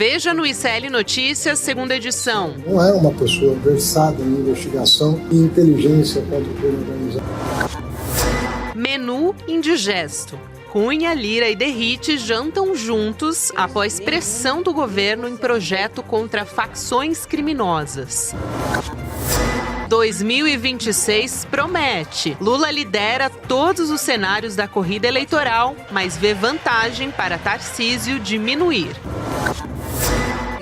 Veja no ICL Notícias, segunda edição. Não é uma pessoa versada em investigação e inteligência contra o crime organizado. Menu indigesto. Cunha, Lira e Derrite jantam juntos após pressão do governo em projeto contra facções criminosas. 2026 promete. Lula lidera todos os cenários da corrida eleitoral, mas vê vantagem para Tarcísio diminuir.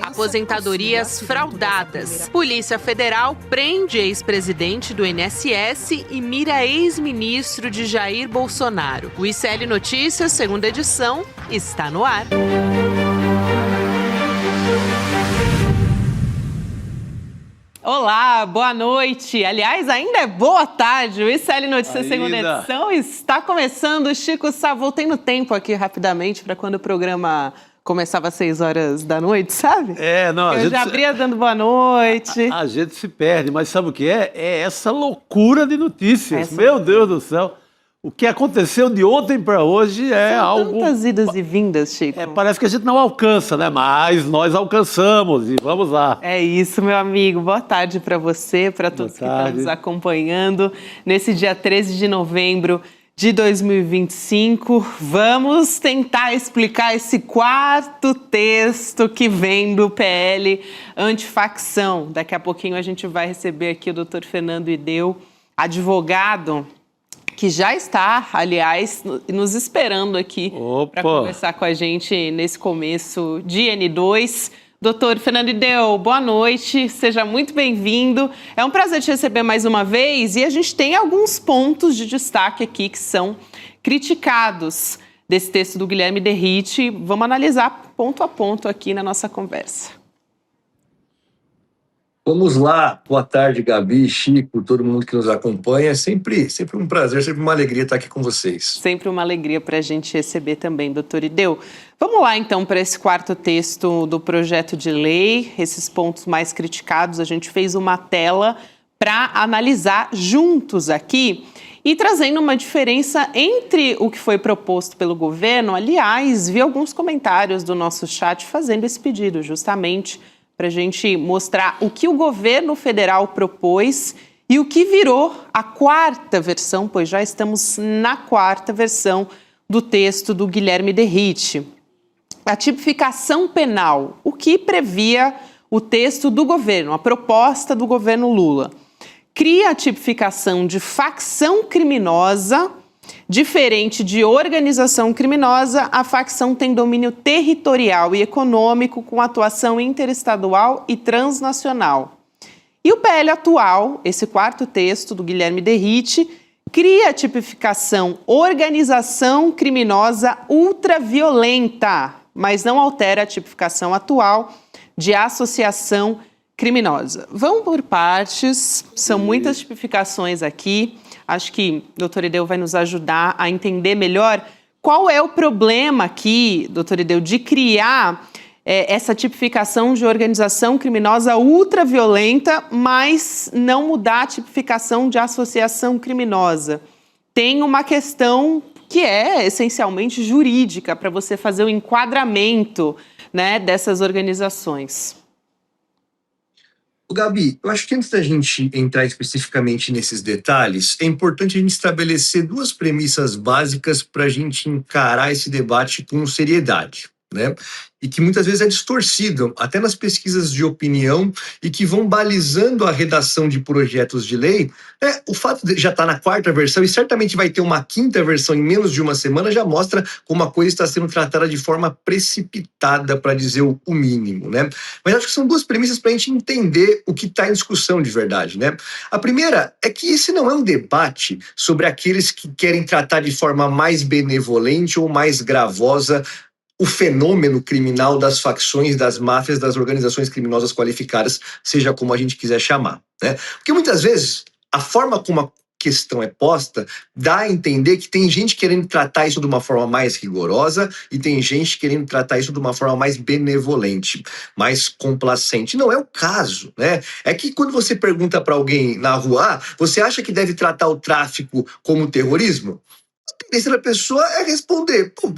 Aposentadorias fraudadas. Polícia Federal prende ex-presidente do INSS e mira ex-ministro de Jair Bolsonaro. O ICL Notícias, segunda edição, está no ar. Olá, boa noite. Aliás, ainda é boa tarde. O ICL Notícias, segunda edição, está começando. Chico Sá, voltei no tempo aqui rapidamente para quando o programa começava às 6 horas da noite, sabe? Eu já abria dando boa noite. A gente se perde, mas sabe o que é? É essa loucura de notícias. Meu Deus do céu. O que aconteceu de ontem para hoje é São algo... tantas idas e vindas, Chico. Parece que a gente não alcança, né? Mas nós alcançamos e vamos lá. É isso, meu amigo. Boa tarde para você, para todos que estão nos acompanhando. Nesse dia 13 de novembro de 2025, vamos tentar explicar esse quarto texto que vem do PL antifacção. Daqui a pouquinho a gente vai receber aqui o doutor Fernando Ideu, advogado, que já está, aliás, nos esperando aqui para conversar com a gente nesse começo de N2. Doutor Fernando Ideu, boa noite, seja muito bem-vindo. É um prazer te receber mais uma vez e a gente tem alguns pontos de destaque aqui que são criticados desse texto do Guilherme Derrite. Vamos analisar ponto a ponto aqui na nossa conversa. Vamos lá, boa tarde, Gabi, Chico, todo mundo que nos acompanha. É sempre um prazer, sempre uma alegria estar aqui com vocês. Sempre uma alegria para a gente receber também, doutor Ideu. Vamos lá, então, para esse quarto texto do projeto de lei, esses pontos mais criticados. A gente fez uma tela para analisar juntos aqui e trazendo uma diferença entre o que foi proposto pelo governo. Aliás, vi alguns comentários do nosso chat fazendo esse pedido, justamente para a gente mostrar o que o governo federal propôs e o que virou a quarta versão, pois já estamos na quarta versão do texto do Guilherme Derrite. A tipificação penal, o que previa o texto do governo, a proposta do governo Lula, cria a tipificação de facção criminosa. Diferente de organização criminosa, a facção tem domínio territorial e econômico com atuação interestadual e transnacional. E o PL atual, esse quarto texto do Guilherme Derrite, cria a tipificação organização criminosa ultraviolenta, mas não altera a tipificação atual de associação criminosa. Vamos por partes, são muitas tipificações aqui. Acho que o doutor Ideu vai nos ajudar a entender melhor qual é o problema aqui, doutor Ideu, de criar essa tipificação de organização criminosa ultraviolenta, mas não mudar a tipificação de associação criminosa. Tem uma questão que é essencialmente jurídica para você fazer o enquadramento, né, dessas organizações. Gabi, eu acho que antes da gente entrar especificamente nesses detalhes, é importante a gente estabelecer duas premissas básicas para a gente encarar esse debate com seriedade, né? E que muitas vezes é distorcido, até nas pesquisas de opinião, e que vão balizando a redação de projetos de lei. O fato de já estar na quarta versão, e certamente vai ter uma quinta versão em menos de uma semana, já mostra como a coisa está sendo tratada de forma precipitada, para dizer o mínimo, né? Mas acho que são duas premissas para a gente entender o que está em discussão de verdade, né? A primeira é que esse não é um debate sobre aqueles que querem tratar de forma mais benevolente ou mais gravosa o fenômeno criminal das facções, das máfias, das organizações criminosas qualificadas, seja como a gente quiser chamar, né? Porque muitas vezes a forma como a questão é posta dá a entender que tem gente querendo tratar isso de uma forma mais rigorosa e tem gente querendo tratar isso de uma forma mais benevolente, mais complacente. Não é o caso, né? É que quando você pergunta para alguém na rua, você acha que deve tratar o tráfico como terrorismo? terceira pessoa é responder. Pô,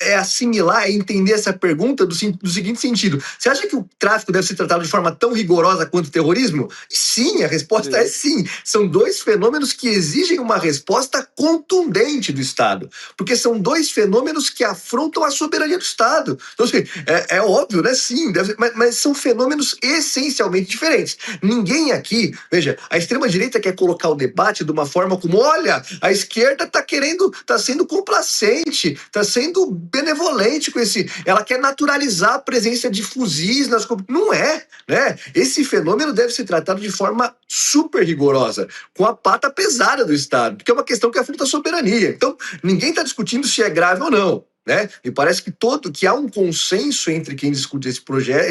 é assimilar, é entender essa pergunta do seguinte sentido. Você acha que o tráfico deve ser tratado de forma tão rigorosa quanto o terrorismo? Sim, a resposta é sim. São dois fenômenos que exigem uma resposta contundente do Estado. Porque são dois fenômenos que afrontam a soberania do Estado. Então, assim, é óbvio, né? Sim, mas são fenômenos essencialmente diferentes. Ninguém aqui, veja, a extrema-direita quer colocar o debate de uma forma como, olha, a esquerda está sendo complacente, está sendo benevolente com esse. Ela quer naturalizar a presença de fuzis nas. Não é, né? Esse fenômeno deve ser tratado de forma super rigorosa, com a pata pesada do Estado, porque é uma questão que afronta a soberania. Então, ninguém está discutindo se é grave ou não. Né? Me parece que há um consenso entre quem discute esse projeto,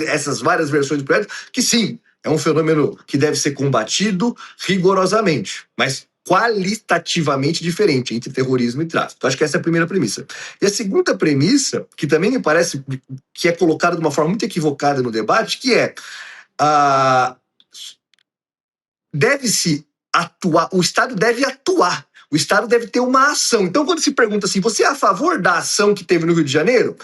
essas várias versões do projeto, que sim, é um fenômeno que deve ser combatido rigorosamente, mas qualitativamente diferente entre terrorismo e tráfico. Então, acho que essa é a primeira premissa. E a segunda premissa, que também me parece que é colocada de uma forma muito equivocada no debate, que é deve-se atuar, o Estado deve atuar. O Estado deve ter uma ação. Então, quando se pergunta assim, você é a favor da ação que teve no Rio de Janeiro?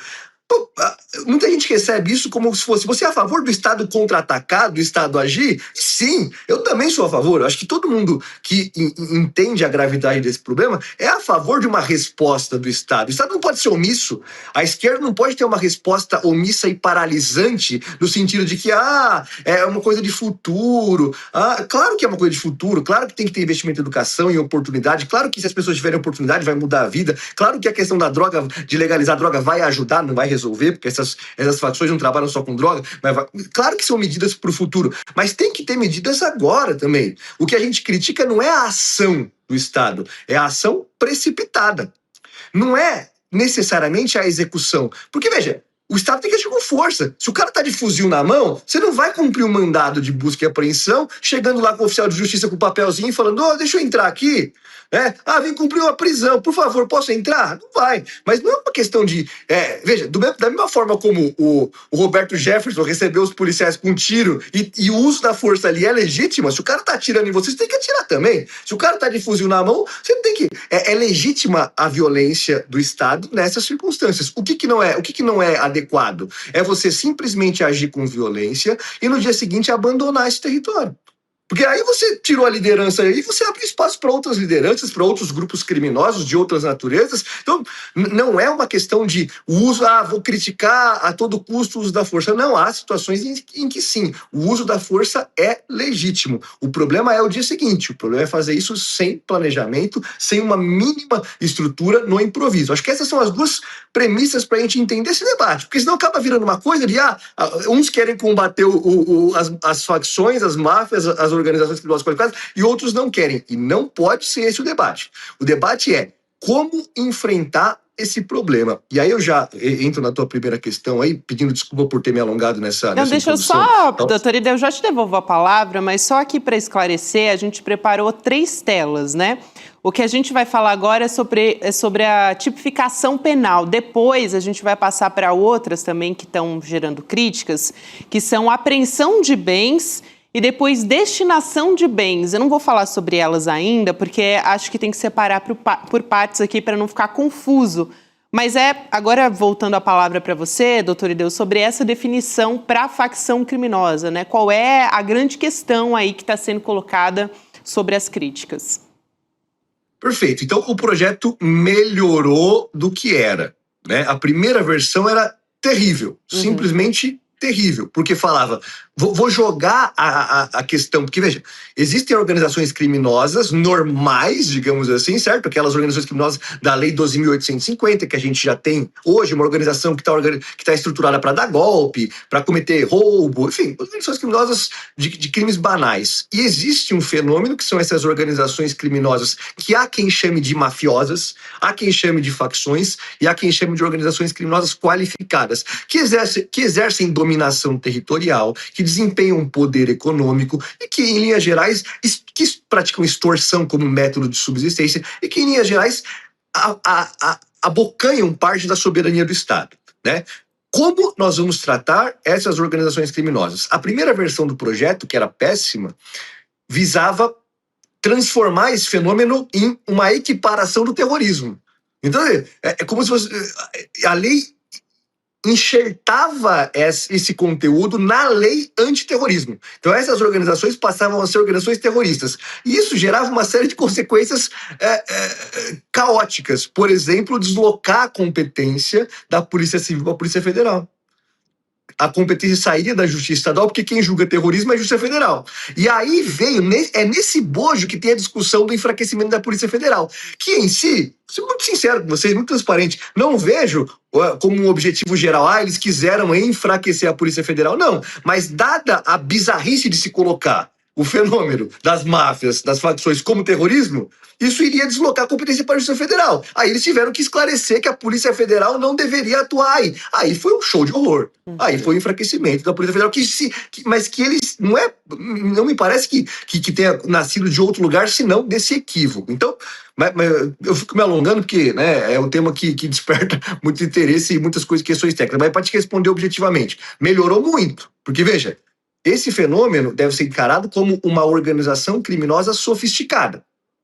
Muita gente recebe isso como se fosse, você é a favor do Estado contra-atacar, do Estado agir? Sim, eu também sou a favor. Eu acho que todo mundo que entende a gravidade desse problema é a favor de uma resposta do Estado. O Estado não pode ser omisso. A esquerda não pode ter uma resposta omissa e paralisante no sentido de que é uma coisa de futuro. Claro que é uma coisa de futuro, claro que tem que ter investimento em educação e oportunidade, claro que se as pessoas tiverem oportunidade vai mudar a vida, claro que a questão da droga, de legalizar a droga vai ajudar, não vai resolver, porque essas facções não trabalham só com droga, mas claro que são medidas para o futuro, mas tem que ter medidas agora também. O que a gente critica não é a ação do Estado, é a ação precipitada. Não é necessariamente a execução. Porque, veja, o Estado tem que agir com força. Se o cara tá de fuzil na mão, você não vai cumprir um mandado de busca e apreensão, chegando lá com o oficial de justiça com o papelzinho e falando, deixa eu entrar aqui. Vem cumprir uma prisão, por favor, posso entrar? Não vai. Mas não é uma questão de... veja, da mesma forma como o Roberto Jefferson recebeu os policiais com um tiro e o uso da força ali é legítima, se o cara tá atirando em você, você tem que atirar também. Se o cara tá de fuzil na mão, você tem que... É legítima a violência do Estado nessas circunstâncias. O que não é adequado? É você simplesmente agir com violência e no dia seguinte abandonar esse território. Porque aí você tirou a liderança e você abre espaço para outras lideranças, para outros grupos criminosos de outras naturezas. Então, não é uma questão de uso, vou criticar a todo custo o uso da força. Não, há situações em que sim, o uso da força é legítimo. O problema é o dia seguinte, o problema é fazer isso sem planejamento, sem uma mínima estrutura no improviso. Acho que essas são as duas premissas para a gente entender esse debate, porque senão acaba virando uma coisa de, uns querem combater as facções, as máfias, as organizações criminosas qualificadas, e outros não querem. E não pode ser esse o debate. O debate é como enfrentar esse problema. E aí eu já entro na tua primeira questão aí, pedindo desculpa por ter me alongado nessa deixa introdução. Eu só, doutor Ideu, eu já te devolvo a palavra, mas só aqui para esclarecer, a gente preparou 3 telas, né? O que a gente vai falar agora é sobre a tipificação penal. Depois a gente vai passar para outras também que estão gerando críticas, que são apreensão de bens e depois destinação de bens. Eu não vou falar sobre elas ainda, porque acho que tem que separar por partes aqui para não ficar confuso. Mas agora voltando a palavra para você, doutor Ideu, sobre essa definição para a facção criminosa, né? Qual é a grande questão aí que está sendo colocada sobre as críticas? Perfeito. Então, o projeto melhorou do que era, né? A primeira versão era terrível, simplesmente terrível, porque falava, vou jogar a questão, porque veja, existem organizações criminosas normais, digamos assim, certo? Aquelas organizações criminosas da Lei 12.850, que a gente já tem hoje, uma organização que tá estruturada para dar golpe, para cometer roubo, enfim, organizações criminosas de crimes banais. E existe um fenômeno que são essas organizações criminosas que há quem chame de mafiosas, há quem chame de facções e há quem chame de organizações criminosas qualificadas, que exercem dominação territorial, que desempenham um poder econômico e que, em linhas gerais, que praticam extorsão como método de subsistência e que, em linhas gerais, abocanham parte da soberania do Estado, né? Como nós vamos tratar essas organizações criminosas? A primeira versão do projeto, que era péssima, visava transformar esse fenômeno em uma equiparação do terrorismo. Então, é como se fosse, a lei enxertava esse conteúdo na lei antiterrorismo. Então essas organizações passavam a ser organizações terroristas. E isso gerava uma série de consequências caóticas. Por exemplo, deslocar a competência da Polícia Civil para a Polícia Federal. A competência sairia da Justiça Estadual, porque quem julga terrorismo é a Justiça Federal. E aí veio, é nesse bojo que tem a discussão do enfraquecimento da Polícia Federal, que em si, sou muito sincero com vocês, muito transparente, não vejo como um objetivo geral, eles quiseram enfraquecer a Polícia Federal, não. Mas dada a bizarrice de se colocar o fenômeno das máfias, das facções como terrorismo, isso iria deslocar a competência para a Justiça Federal. Aí eles tiveram que esclarecer que a Polícia Federal não deveria atuar aí. Aí foi um show de horror. Aí foi um enfraquecimento da Polícia Federal, mas que eles não me parece que tenha nascido de outro lugar, senão desse equívoco. Então, mas eu fico me alongando porque, né, é um tema que desperta muito interesse e muitas questões técnicas. Mas para te responder objetivamente, melhorou muito. Porque, veja, esse fenômeno deve ser encarado como uma organização criminosa sofisticada.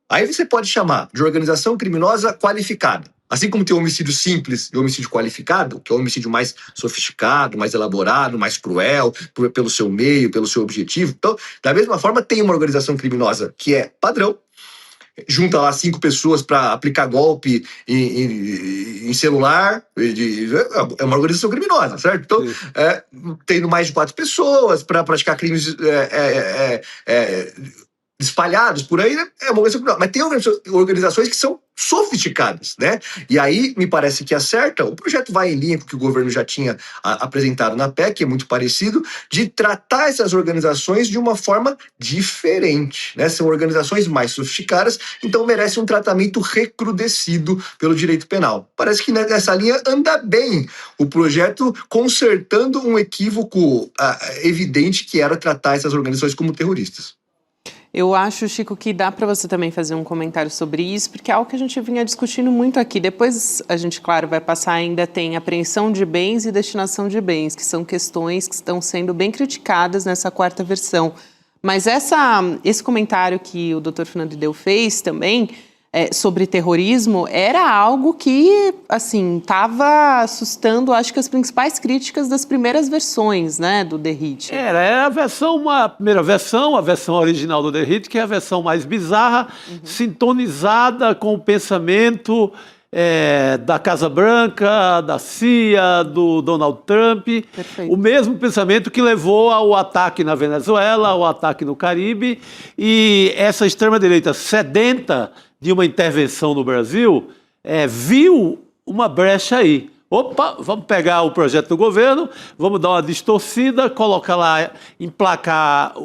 Aí você pode chamar de organização criminosa qualificada. Assim como tem o homicídio simples e o homicídio qualificado, que é o homicídio mais sofisticado, mais elaborado, mais cruel, pelo seu meio, pelo seu objetivo. Então, da mesma forma, tem uma organização criminosa que é padrão, junta lá 5 pessoas para aplicar golpe em celular, é uma organização criminosa, certo? Então, tendo mais de 4 pessoas para praticar crimes espalhados por aí, né? É uma organização criminosa. Mas tem organizações que são sofisticadas, né? E aí, me parece que acerta, o projeto vai em linha com o que o governo já tinha apresentado na PEC, é muito parecido, de tratar essas organizações de uma forma diferente, né? São organizações mais sofisticadas, então merecem um tratamento recrudescido pelo direito penal. Parece que nessa linha anda bem o projeto, consertando um equívoco evidente que era tratar essas organizações como terroristas. Eu acho, Chico, que dá para você também fazer um comentário sobre isso, porque é algo que a gente vinha discutindo muito aqui. Depois a gente, claro, vai passar, ainda tem apreensão de bens e destinação de bens, que são questões que estão sendo bem criticadas nessa 4ª versão. Mas esse comentário que o doutor Fernando Ideu fez também, sobre terrorismo, era algo que, assim, estava assustando, acho que as principais críticas das primeiras versões, né, do DERRIT. Era a primeira versão, a versão original do DERRIT, que é a versão mais bizarra, sintonizada com o pensamento da Casa Branca, da CIA, do Donald Trump. Perfeito. O mesmo pensamento que levou ao ataque na Venezuela, ao ataque no Caribe, e essa extrema-direita sedenta de uma intervenção no Brasil, viu uma brecha aí. Opa, vamos pegar o projeto do governo, vamos dar uma distorcida, colocar lá, emplacar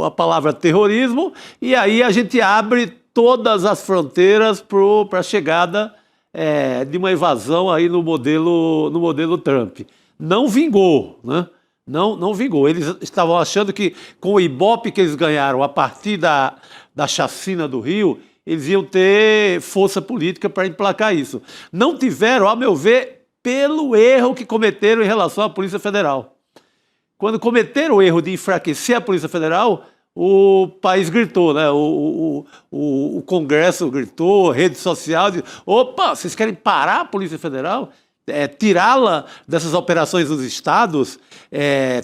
a palavra terrorismo, e aí a gente abre todas as fronteiras para a chegada de uma evasão aí no modelo Trump. Não vingou, né? Não vingou. Eles estavam achando que com o Ibope que eles ganharam a partir da chacina do Rio, eles iam ter força política para emplacar isso. Não tiveram, a meu ver, pelo erro que cometeram em relação à Polícia Federal. Quando cometeram o erro de enfraquecer a Polícia Federal, o país gritou, né? O Congresso gritou, rede social, disse, opa, vocês querem parar a Polícia Federal? Tirá-la dessas operações dos estados,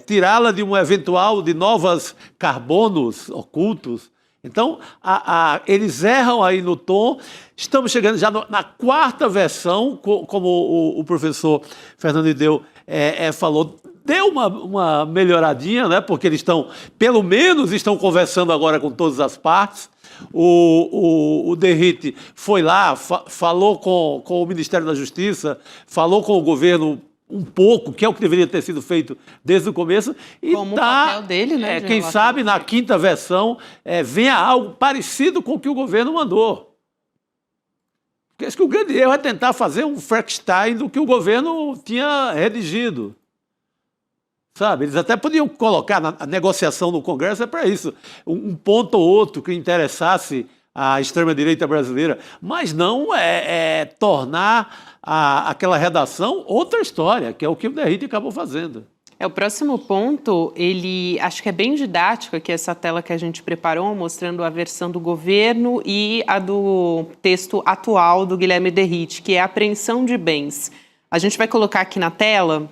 tirá-la de um eventual de novas carbonos ocultos. Então, eles erram aí no tom. Estamos chegando já na 4ª versão, como o professor Fernando Ideu falou, deu uma melhoradinha, né? Porque eles pelo menos estão conversando agora com todas as partes. O DERRIT foi lá, falou com o Ministério da Justiça, falou com o governo um pouco, que é o que deveria ter sido feito desde o começo. E como o papel dele, né? Quem sabe na 5ª versão venha algo parecido com o que o governo mandou. Porque acho que o grande erro é tentar fazer um Frankenstein do que o governo tinha redigido. Sabe? Eles até podiam colocar na negociação no Congresso, para isso, um ponto ou outro que interessasse a extrema-direita brasileira, mas não tornar aquela redação outra história, que é o que o DERRIT acabou fazendo. O próximo ponto, ele acho que é bem didático aqui, essa tela que a gente preparou, mostrando a versão do governo e a do texto atual do Guilherme Derrite, que é a apreensão de bens. A gente vai colocar aqui na tela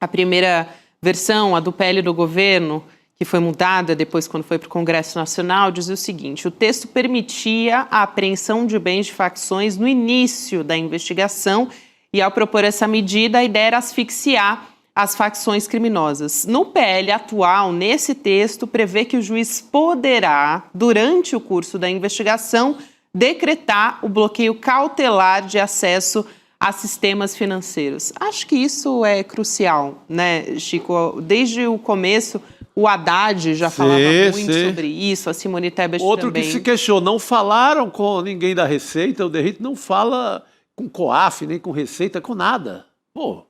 a primeira versão, a do PL do governo, que foi mudada depois quando foi para o Congresso Nacional, dizia o seguinte: o texto permitia a apreensão de bens de facções no início da investigação e, ao propor essa medida, a ideia era asfixiar as facções criminosas. No PL atual, nesse texto, prevê que o juiz poderá, durante o curso da investigação, decretar o bloqueio cautelar de acesso a sistemas financeiros. Acho que isso é crucial, né, Chico? Desde o começo, o Haddad já falava muito sobre isso, a Simone Tebet também. Outro que se queixou, não falaram com ninguém da Receita, o Derrite não fala com COAF, nem com Receita, com nada. Pô,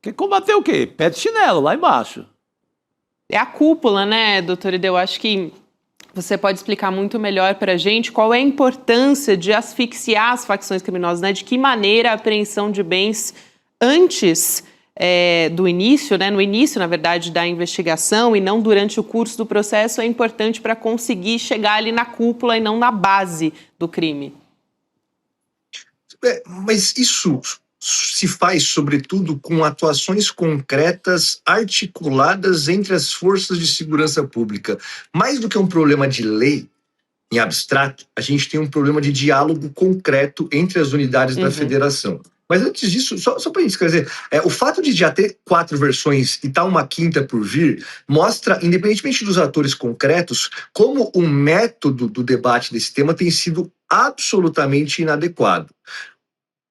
quer combater o quê? Pé de chinelo, lá embaixo. É a cúpula, né, doutor Ideu? Acho que você pode explicar muito melhor para a gente qual é a importância de asfixiar as facções criminosas, né? De que maneira a apreensão de bens antes do início, né? No início, na verdade, da investigação e não durante o curso do processo é importante para conseguir chegar ali na cúpula e não na base do crime. Mas isso se faz, sobretudo, com atuações concretas, articuladas entre as forças de segurança pública. Mais do que um problema de lei, em abstrato, a gente tem um problema de diálogo concreto entre as unidades da federação. Mas antes disso, só para a gente esclarecer, o fato de já ter 4 versões e tá uma quinta por vir, mostra, independentemente dos atores concretos, como o método do debate desse tema tem sido absolutamente inadequado.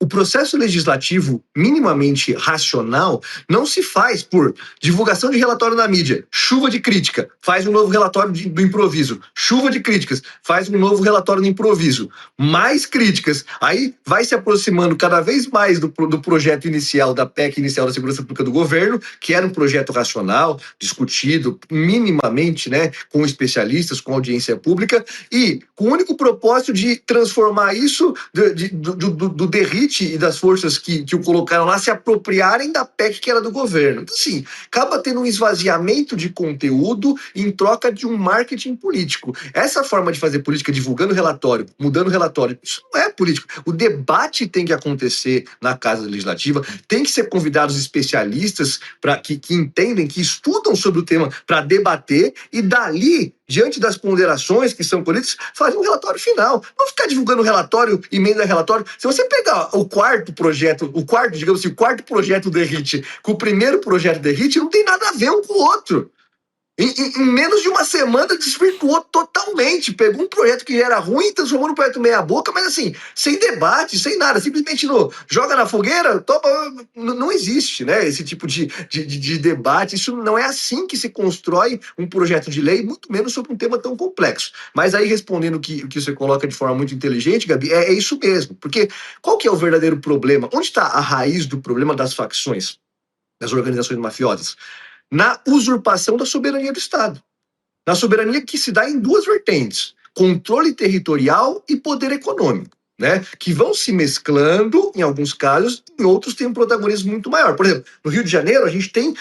O processo legislativo minimamente racional não se faz por divulgação de relatório na mídia, chuva de crítica, faz um novo relatório do improviso, chuva de críticas, faz um novo relatório do improviso, mais críticas, aí vai se aproximando cada vez mais do projeto inicial, da PEC inicial da Segurança Pública do governo, que era um projeto racional, discutido minimamente, né, com especialistas, com audiência pública, e com o único propósito de transformar isso do Derrite e das forças que o colocaram lá se apropriarem da PEC que era do governo. Então, assim, acaba tendo um esvaziamento de conteúdo em troca de um marketing político. Essa forma de fazer política, divulgando relatório, mudando relatório, isso não é político. O debate tem que acontecer na Casa Legislativa, tem que ser convidados especialistas que entendem, que estudam sobre o tema para debater e dali, diante das ponderações que são colhidas, fazer um relatório final. Não ficar divulgando relatório, emenda relatório. Se você pegar o quarto projeto do Derrite com o primeiro projeto do Derrite, não tem nada a ver um com o outro. Em menos de uma semana desvirtuou totalmente. Pegou um projeto que era ruim e transformou num projeto meia boca, mas assim, sem debate, sem nada. Simplesmente joga na fogueira, topa. Não existe, né, esse tipo de debate. Isso não é assim que se constrói um projeto de lei, muito menos sobre um tema tão complexo. Mas aí, respondendo o que você coloca de forma muito inteligente, Gabi, é isso mesmo. Porque qual que é o verdadeiro problema? Onde está a raiz do problema das facções, das organizações mafiosas? Na usurpação da soberania do Estado. Na soberania que se dá em 2 vertentes: controle territorial e poder econômico, né? Que vão se mesclando, em alguns casos, em outros tem um protagonismo muito maior. Por exemplo, no Rio de Janeiro, a gente tem,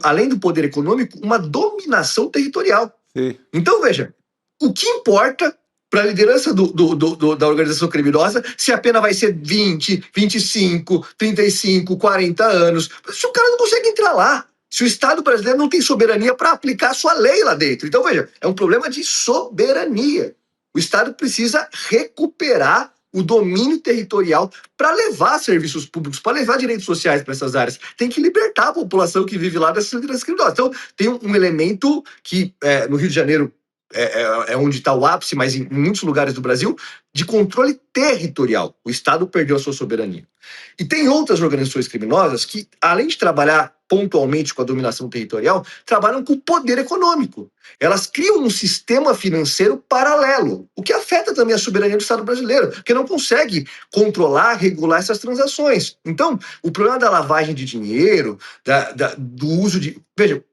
além do poder econômico, uma dominação territorial. Sim. Então, veja, o que importa para a liderança da organização criminosa se a pena vai ser 20, 25, 35, 40 anos? Se o cara não consegue entrar lá, se o Estado brasileiro não tem soberania para aplicar a sua lei lá dentro. Então, veja, é um problema de soberania. O Estado precisa recuperar o domínio territorial para levar serviços públicos, para levar direitos sociais para essas áreas. Tem que libertar a população que vive lá dessas lideranças criminosas. Então, tem um elemento que no Rio de Janeiro é onde está o ápice, mas em muitos lugares do Brasil, de controle territorial. O Estado perdeu a sua soberania. E tem outras organizações criminosas que, além de trabalhar pontualmente com a dominação territorial, trabalham com o poder econômico. Elas criam um sistema financeiro paralelo, o que afeta também a soberania do Estado brasileiro, porque não consegue controlar, regular essas transações. Então, o problema da lavagem de dinheiro, do uso de... Veja,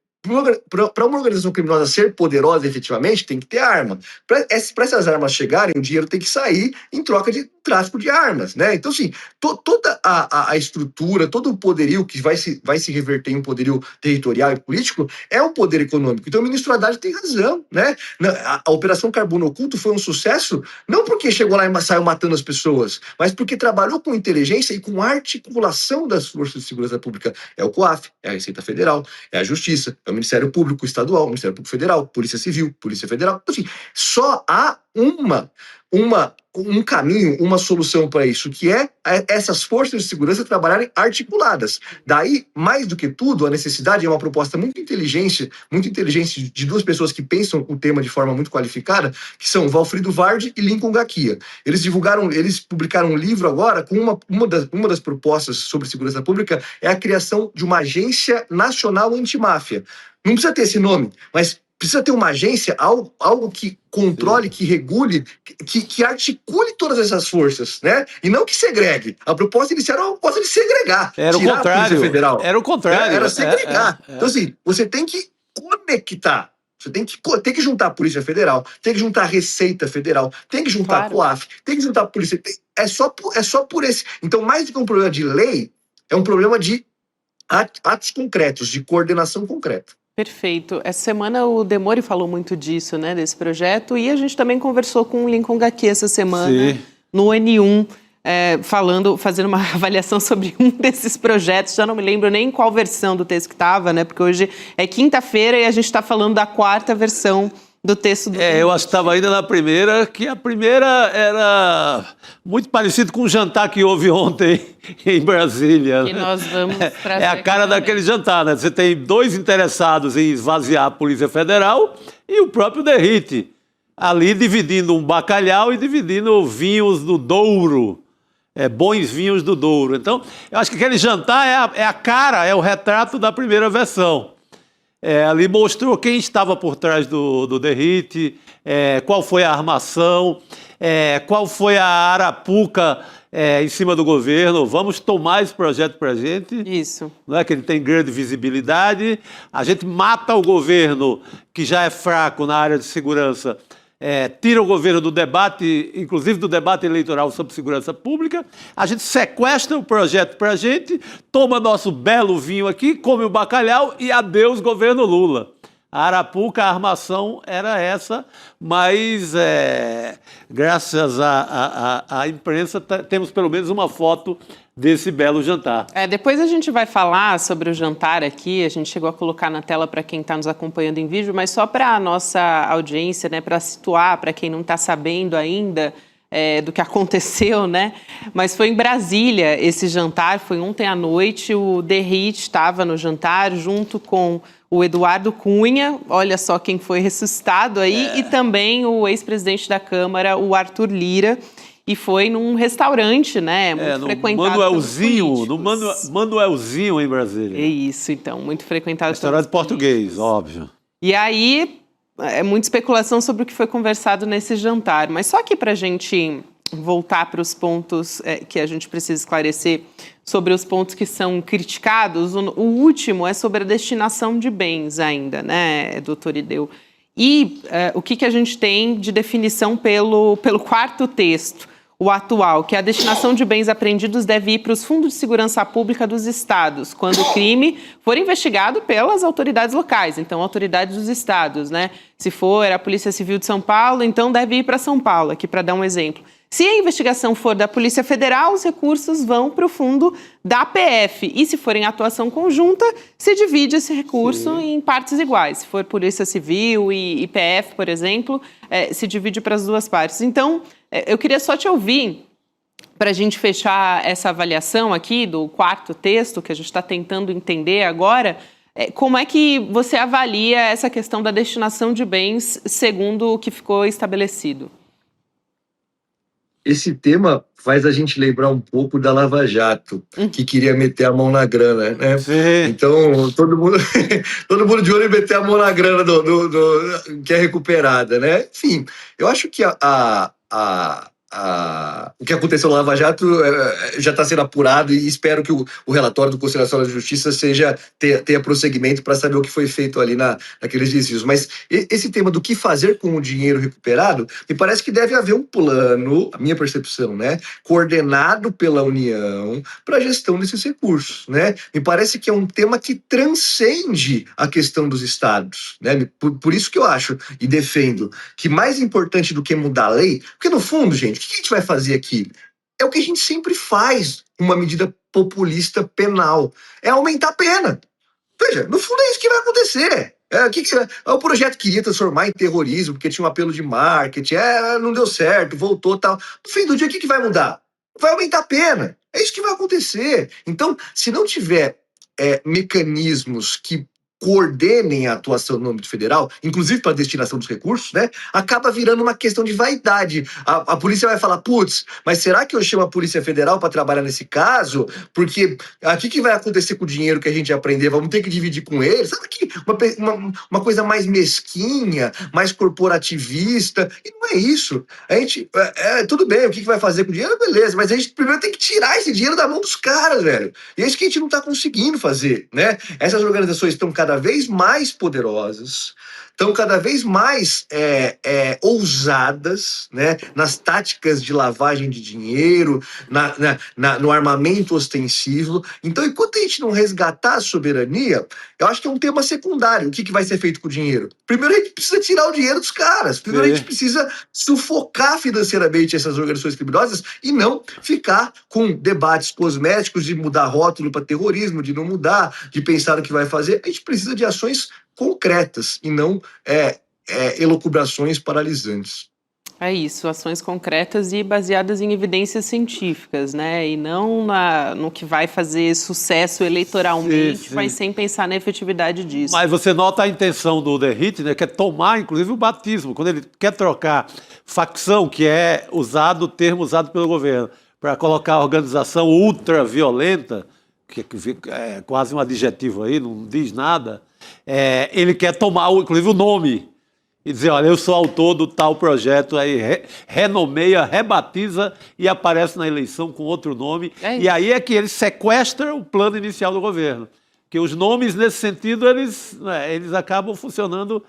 para uma organização criminosa ser poderosa efetivamente, tem que ter arma. Para essas armas chegarem, o dinheiro tem que sair em troca de tráfico de armas, né? Então, assim, toda a estrutura, todo o poderio que vai se reverter em um poderio territorial e político é um poder econômico. Então, o ministro Haddad tem razão, né? A Operação Carbono Oculto foi um sucesso, não porque chegou lá e saiu matando as pessoas, mas porque trabalhou com inteligência e com articulação das forças de segurança pública. É o COAF, é a Receita Federal, é a Justiça, é o Ministério Público Estadual, o Ministério Público Federal, Polícia Civil, Polícia Federal. Então, assim, só há um caminho, uma solução para isso, que é essas forças de segurança trabalharem articuladas. Daí, mais do que tudo, a necessidade é uma proposta muito inteligente de duas pessoas que pensam o tema de forma muito qualificada, que são Valfrido Vardi e Lincoln Gakia. Eles publicaram um livro agora com uma das propostas sobre segurança pública é a criação de uma agência nacional antimáfia. Não precisa ter esse nome, mas precisa ter uma agência, algo que controle, que regule, que articule todas essas forças, né? E não que segregue. A proposta inicial era uma proposta de segregar. Era o contrário. Era o contrário. Era segregar. Então, assim, você tem que conectar. Você tem que juntar a Polícia Federal, tem que juntar a Receita Federal, tem que juntar a COAF, tem que juntar a Polícia. É só por esse. Então, mais do que um problema de lei, é um problema de atos concretos, de coordenação concreta. Perfeito. Essa semana o Demori falou muito disso, né, desse projeto, e a gente também conversou com o Lincoln Gakia essa semana, sim, no N1, fazendo uma avaliação sobre um desses projetos. Já não me lembro nem qual versão do texto que estava, né, porque hoje é quinta-feira e a gente está falando da quarta versão do texto do... eu acho que estava ainda na primeira, que a primeira era muito parecido com o jantar que houve ontem em Brasília. Que nós vamos trazer. É a cara daquele jantar, né? Você tem dois interessados em esvaziar a Polícia Federal e o próprio Derrite, ali dividindo um bacalhau e dividindo vinhos do Douro, bons vinhos do Douro. Então, eu acho que aquele jantar é a cara, é o retrato da primeira versão. Ali mostrou quem estava por trás do Derrite, qual foi a armação, qual foi a arapuca em cima do governo. Vamos tomar esse projeto para a gente. Isso. Não é que ele tem grande visibilidade. A gente mata o governo, que já é fraco na área de segurança, tira o governo do debate, inclusive do debate eleitoral sobre segurança pública, a gente sequestra o projeto para a gente, toma nosso belo vinho aqui, come o bacalhau e adeus governo Lula. A arapuca, a armação era essa, mas graças à imprensa temos pelo menos uma foto desse belo jantar. Depois a gente vai falar sobre o jantar aqui, a gente chegou a colocar na tela para quem está nos acompanhando em vídeo, mas só para a nossa audiência, né, para situar, para quem não está sabendo ainda do que aconteceu, né? Mas foi em Brasília esse jantar, foi ontem à noite, o Derrite estava no jantar junto com o Eduardo Cunha, olha só quem foi ressuscitado aí, e também o ex-presidente da Câmara, o Arthur Lira, e foi num restaurante, né, muito frequentado Manuelzinho, no Manuelzinho em Brasília. É isso, então, muito frequentado. Restaurante português, óbvio. E aí, muita especulação sobre o que foi conversado nesse jantar, mas só que para a gente voltar para os pontos que a gente precisa esclarecer, sobre os pontos que são criticados, o último é sobre a destinação de bens ainda, né, doutor Ideu? E o que a gente tem de definição pelo quarto texto, o atual, que a destinação de bens apreendidos deve ir para os fundos de segurança pública dos estados, quando o crime for investigado pelas autoridades locais, então autoridades dos estados, né? Se for a Polícia Civil de São Paulo, então deve ir para São Paulo, aqui para dar um exemplo. Se a investigação for da Polícia Federal, os recursos vão para o fundo da PF. E se for em atuação conjunta, se divide esse recurso em partes iguais. Se for Polícia Civil e PF, por exemplo, se divide para as duas partes. Então, eu queria só te ouvir, para a gente fechar essa avaliação aqui do quarto texto, que a gente está tentando entender agora, como é que você avalia essa questão da destinação de bens segundo o que ficou estabelecido? Esse tema faz a gente lembrar um pouco da Lava Jato, que queria meter a mão na grana, né? Sim. Então, todo mundo de olho em meter a mão na grana que é recuperada, né? Enfim, eu acho que a o que aconteceu na Lava Jato já está sendo apurado e espero que o relatório do Conselho Nacional de Justiça tenha prosseguimento para saber o que foi feito ali naqueles desvios. Mas esse tema do que fazer com o dinheiro recuperado, me parece que deve haver um plano, a minha percepção, né, coordenado pela União para a gestão desses recursos, né? Me parece que é um tema que transcende a questão dos estados, né? Por isso que eu acho e defendo que mais importante do que mudar a lei, porque no fundo, gente, o que a gente vai fazer aqui? É o que a gente sempre faz, uma medida populista penal, é aumentar a pena. Veja, no fundo é isso que vai acontecer. O projeto queria transformar em terrorismo, porque tinha um apelo de marketing, não deu certo, voltou tal. No fim do dia, o que vai mudar? Vai aumentar a pena. É isso que vai acontecer. Então, se não tiver mecanismos que coordenem a atuação no âmbito federal, inclusive para a destinação dos recursos, né, acaba virando uma questão de vaidade. A polícia vai falar, putz, mas será que eu chamo a Polícia Federal para trabalhar nesse caso? Porque aqui que vai acontecer com o dinheiro que a gente aprender? Vamos ter que dividir com eles? Sabe que uma coisa mais mesquinha, mais corporativista, e não é isso. A gente, tudo bem, o que vai fazer com o dinheiro? Beleza, mas a gente primeiro tem que tirar esse dinheiro da mão dos caras, velho. E é isso que a gente não está conseguindo fazer, né? Essas organizações estão cada vez mais poderosas, estão cada vez mais ousadas, né, nas táticas de lavagem de dinheiro, no armamento ostensivo. Então, enquanto a gente não resgatar a soberania, eu acho que é um tema secundário. O que vai ser feito com o dinheiro? Primeiro, a gente precisa tirar o dinheiro dos caras. Primeiro, a gente precisa sufocar financeiramente essas organizações criminosas e não ficar com debates cosméticos de mudar rótulo para terrorismo, de não mudar, de pensar o que vai fazer. A gente precisa de ações concretas e não elucubrações paralisantes. É isso, ações concretas e baseadas em evidências científicas, né? E não no que vai fazer sucesso eleitoralmente, mas sem pensar na efetividade disso. Mas você nota a intenção do Derrite, né? Que é tomar, inclusive, o batismo. Quando ele quer trocar facção, que é o termo usado pelo governo, para colocar a organização ultraviolenta, que é quase um adjetivo aí, não diz nada, ele quer tomar, inclusive, o nome e dizer, olha, eu sou autor do tal projeto, aí renomeia, rebatiza e aparece na eleição com outro nome. E aí é que ele sequestra o plano inicial do governo. Porque os nomes, nesse sentido, eles acabam funcionando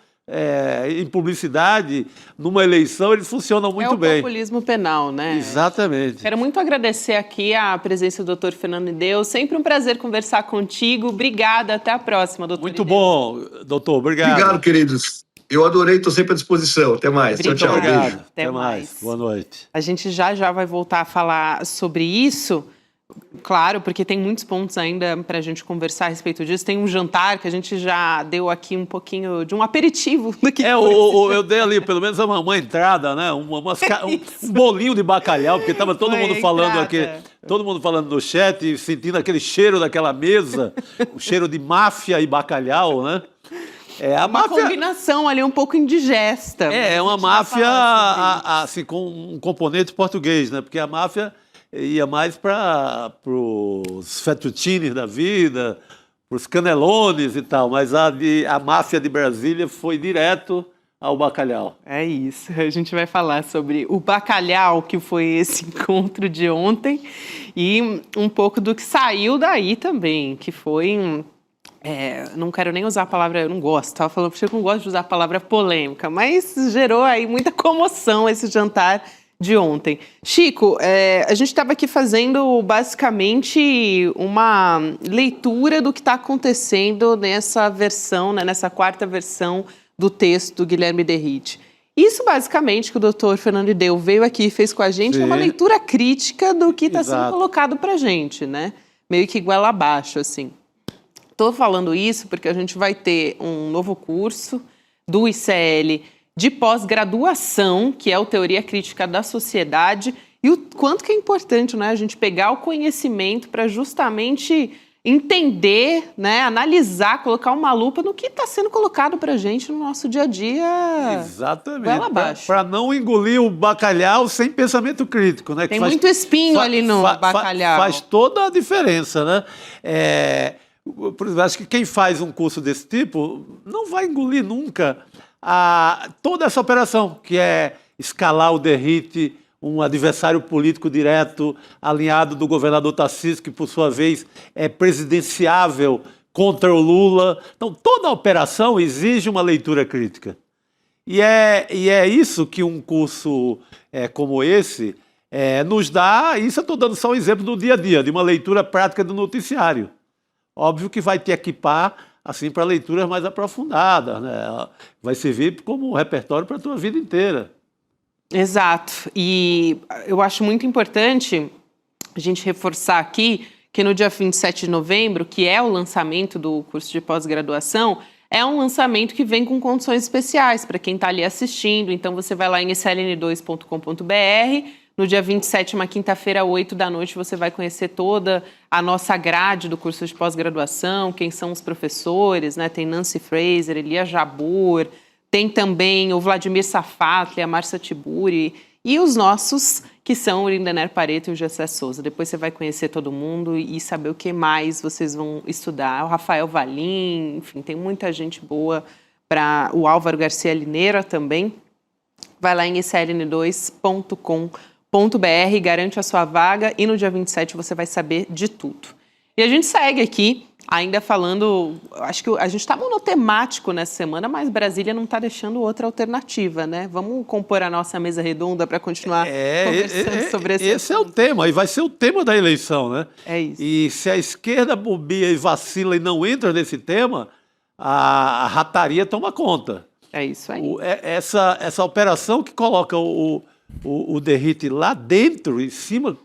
em publicidade, numa eleição, eles funcionam muito bem. É o populismo penal, né? Exatamente. Quero muito agradecer aqui a presença do Dr. Fernando Ideu. Sempre um prazer conversar contigo. Obrigada. Até a próxima, doutor Muito bom, doutor. Obrigado. Obrigado, queridos. Eu adorei, estou sempre à disposição. Até mais. Tchau, tchau. Obrigado. Até mais. Boa noite. A gente já vai voltar a falar sobre isso. Claro, porque tem muitos pontos ainda para a gente conversar a respeito disso. Tem um jantar que a gente já deu aqui um pouquinho de um aperitivo. Eu dei ali, pelo menos uma entrada, né? Um bolinho de bacalhau, porque estava todo mundo falando aqui, todo mundo falando no chat, sentindo aquele cheiro daquela mesa, o cheiro de máfia e bacalhau, né? Uma combinação ali um pouco indigesta. É uma máfia assim, com um componente português, né? Porque a máfia ia mais para os fettuccines da vida, para os canelones e tal, mas a máfia de Brasília foi direto ao bacalhau. É isso, a gente vai falar sobre o bacalhau, que foi esse encontro de ontem, e um pouco do que saiu daí também, que foi... não quero nem usar a palavra, eu não gosto, estava falando para você que eu não gosto de usar a palavra polêmica, mas gerou aí muita comoção esse jantar de ontem. Chico, a gente estava aqui fazendo basicamente uma leitura do que está acontecendo nessa versão, né, nessa quarta versão do texto do Guilherme Derrite. Isso basicamente que o doutor Fernando Ideu veio aqui e fez com a gente é uma leitura crítica do que está sendo colocado para a gente, né? Meio que goela abaixo, assim. Estou falando isso porque a gente vai ter um novo curso do ICL de pós-graduação, que é o Teoria Crítica da Sociedade, e o quanto que é importante, né, a gente pegar o conhecimento para justamente entender, né, analisar, colocar uma lupa no que está sendo colocado para a gente no nosso dia a dia. Exatamente. Para não engolir o bacalhau sem pensamento crítico, né? Tem muito espinho ali no bacalhau. Faz toda a diferença, né? Por exemplo, acho que quem faz um curso desse tipo não vai engolir nunca toda essa operação, que é escalar o Derrite, um adversário político direto, alinhado do governador Tarcísio, que por sua vez é presidenciável contra o Lula. Então, toda a operação exige uma leitura crítica. E é isso que um curso como esse nos dá. Isso eu estou dando só um exemplo do dia a dia, de uma leitura prática do noticiário. Óbvio que vai te equipar assim, para leituras mais aprofundadas, né? Vai servir como um repertório para a tua vida inteira. Exato. E eu acho muito importante a gente reforçar aqui que no dia 27 de novembro, que é o lançamento do curso de pós-graduação, é um lançamento que vem com condições especiais para quem está ali assistindo. Então, você vai lá em sln2.com.br. No dia 27, uma quinta-feira, 8 da noite, você vai conhecer toda a nossa grade do curso de pós-graduação, quem são os professores, né? Tem Nancy Fraser, Elia Jabbour, tem também o Vladimir Safatli, a Márcia Tiburi e os nossos, que são o Lindener Pareto e o Gessé Souza. Depois você vai conhecer todo mundo e saber o que mais vocês vão estudar. O Rafael Valim, enfim, tem muita gente boa, para o Álvaro Garcia Lineira também. Vai lá em sln2.com.br, garante a sua vaga e no dia 27 você vai saber de tudo. E a gente segue aqui, ainda falando, acho que a gente está monotemático nessa semana, mas Brasília não está deixando outra alternativa, né? Vamos compor a nossa mesa redonda para continuar conversando sobre esse Esse é o tema, e vai ser o tema da eleição, né? É isso. E se a esquerda bobia e vacila e não entra nesse tema, a rataria toma conta. É isso aí. Essa operação que coloca o Derrite lá dentro, em cima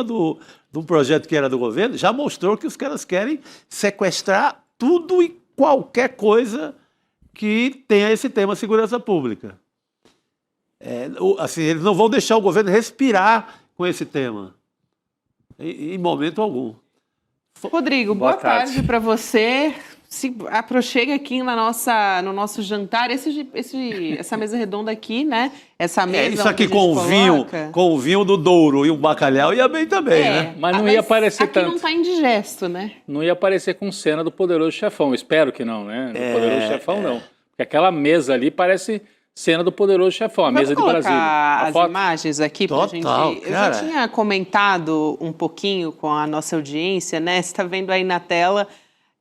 do projeto que era do governo, já mostrou que os caras querem sequestrar tudo e qualquer coisa que tenha esse tema segurança pública. Assim, eles não vão deixar o governo respirar com esse tema, em momento algum. Rodrigo, boa tarde para você. Se aproxega aqui no nosso jantar, essa mesa redonda aqui, né? Essa mesa isso aqui com o vinho do Douro e um bacalhau ia bem também, né? Mas não ia aparecer aqui tanto. Não está indigesto, né? Não ia aparecer com cena do Poderoso Chefão. Espero que não, né? Do Poderoso Chefão, não. Porque aquela mesa ali parece cena do Poderoso Chefão, a mesa de Brasília. As imagens aqui pra gente. Eu já tinha comentado um pouquinho com a nossa audiência, né? Você está vendo aí na tela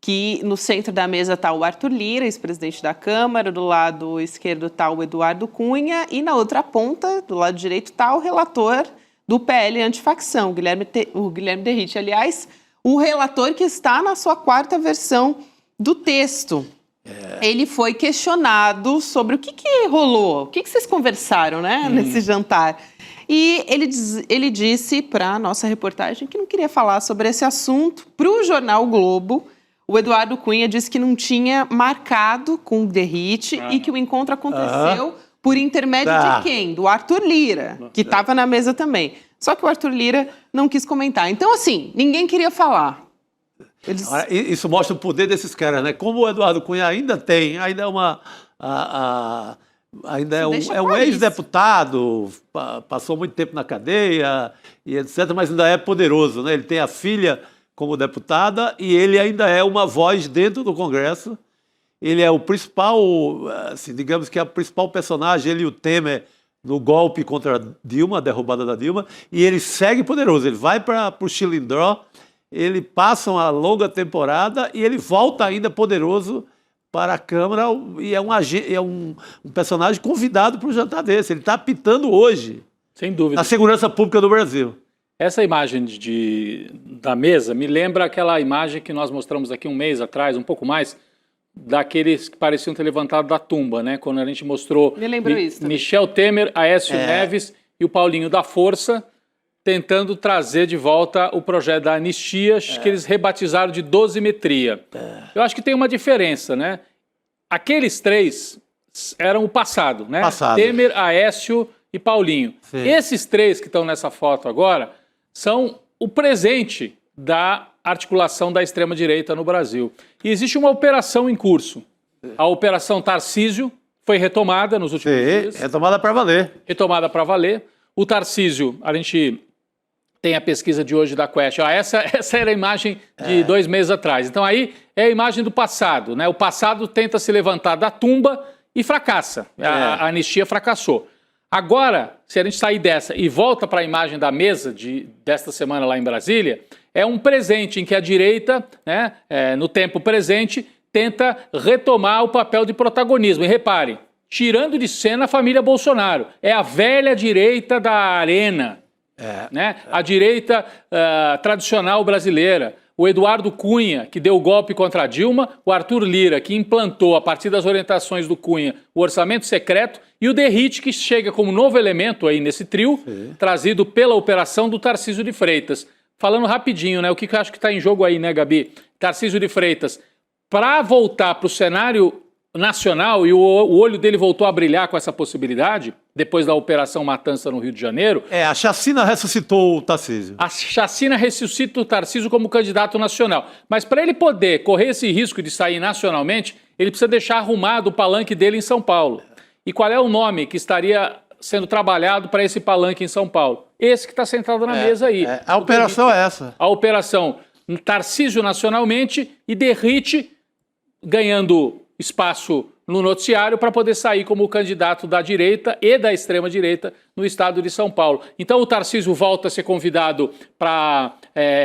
que no centro da mesa está o Arthur Lira, ex-presidente da Câmara, do lado esquerdo está o Eduardo Cunha e na outra ponta, do lado direito, está o relator do PL antifacção, o Guilherme Derrite. Aliás, o relator que está na sua 4ª versão do texto. Ele foi questionado sobre o que rolou, o que vocês conversaram, né, nesse jantar. E ele disse para a nossa reportagem que não queria falar sobre esse assunto. Para o jornal Globo, o Eduardo Cunha disse que não tinha marcado com o Derrite e que o encontro aconteceu por intermédio de quem? Do Arthur Lira, que estava na mesa também. Só que o Arthur Lira não quis comentar. Então, assim, ninguém queria falar. Isso mostra o poder desses caras, né? Como o Eduardo Cunha ainda é um ex-deputado, passou muito tempo na cadeia e etc., mas ainda é poderoso, né? Ele tem a filha como deputada e ele ainda é uma voz dentro do Congresso. Ele é o principal, assim, digamos que é o principal personagem, ele e o Temer, no golpe contra a Dilma, a derrubada da Dilma, e ele segue poderoso. Ele vai para o Chilindró, ele passa uma longa temporada e ele volta ainda poderoso para a Câmara e é um personagem convidado para um jantar desse. Ele está apitando hoje. Sem dúvida. A segurança pública do Brasil. Essa imagem da mesa me lembra aquela imagem que nós mostramos aqui um mês atrás, um pouco mais, daqueles que pareciam ter levantado da tumba, né? Quando a gente mostrou Michel Temer, Aécio Neves e o Paulinho da Força tentando trazer de volta o projeto da anistia, que eles rebatizaram de dosimetria. Eu acho que tem uma diferença, né? Aqueles três eram o passado, né? Temer, Aécio e Paulinho. Sim. Esses três que estão nessa foto agora são o presente da articulação da extrema-direita no Brasil. E existe uma operação em curso. A Operação Tarcísio foi retomada nos últimos dias. Retomada para valer. Retomada para valer. O Tarcísio, a gente tem a pesquisa de hoje da Quest. Essa era a imagem de 2 meses atrás. Então aí é a imagem do passado, né? O passado tenta se levantar da tumba e fracassa. A anistia fracassou. Agora, se a gente sair dessa e volta para a imagem da mesa desta semana lá em Brasília, é um presente em que a direita, né, no tempo presente, tenta retomar o papel de protagonismo. E repare, tirando de cena a família Bolsonaro. É a velha direita da arena, né? A direita tradicional brasileira. O Eduardo Cunha, que deu o golpe contra a Dilma, o Arthur Lira, que implantou, a partir das orientações do Cunha, o orçamento secreto, e o Derrite, que chega como novo elemento aí nesse trio, trazido pela operação do Tarcísio de Freitas. Falando rapidinho, né? O que eu acho que está em jogo aí, né, Gabi? Tarcísio de Freitas, para voltar para o cenário nacional, e o olho dele voltou a brilhar com essa possibilidade, depois da Operação Matança no Rio de Janeiro. A chacina ressuscitou o Tarcísio. A chacina ressuscita o Tarcísio como candidato nacional. Mas para ele poder correr esse risco de sair nacionalmente, ele precisa deixar arrumado o palanque dele em São Paulo. E qual é o nome que estaria sendo trabalhado para esse palanque em São Paulo? Esse que está sentado na mesa aí. A operação é essa. A operação Tarcísio nacionalmente e Derrite ganhando espaço no noticiário para poder sair como candidato da direita e da extrema-direita no estado de São Paulo. Então o Tarcísio volta a ser convidado para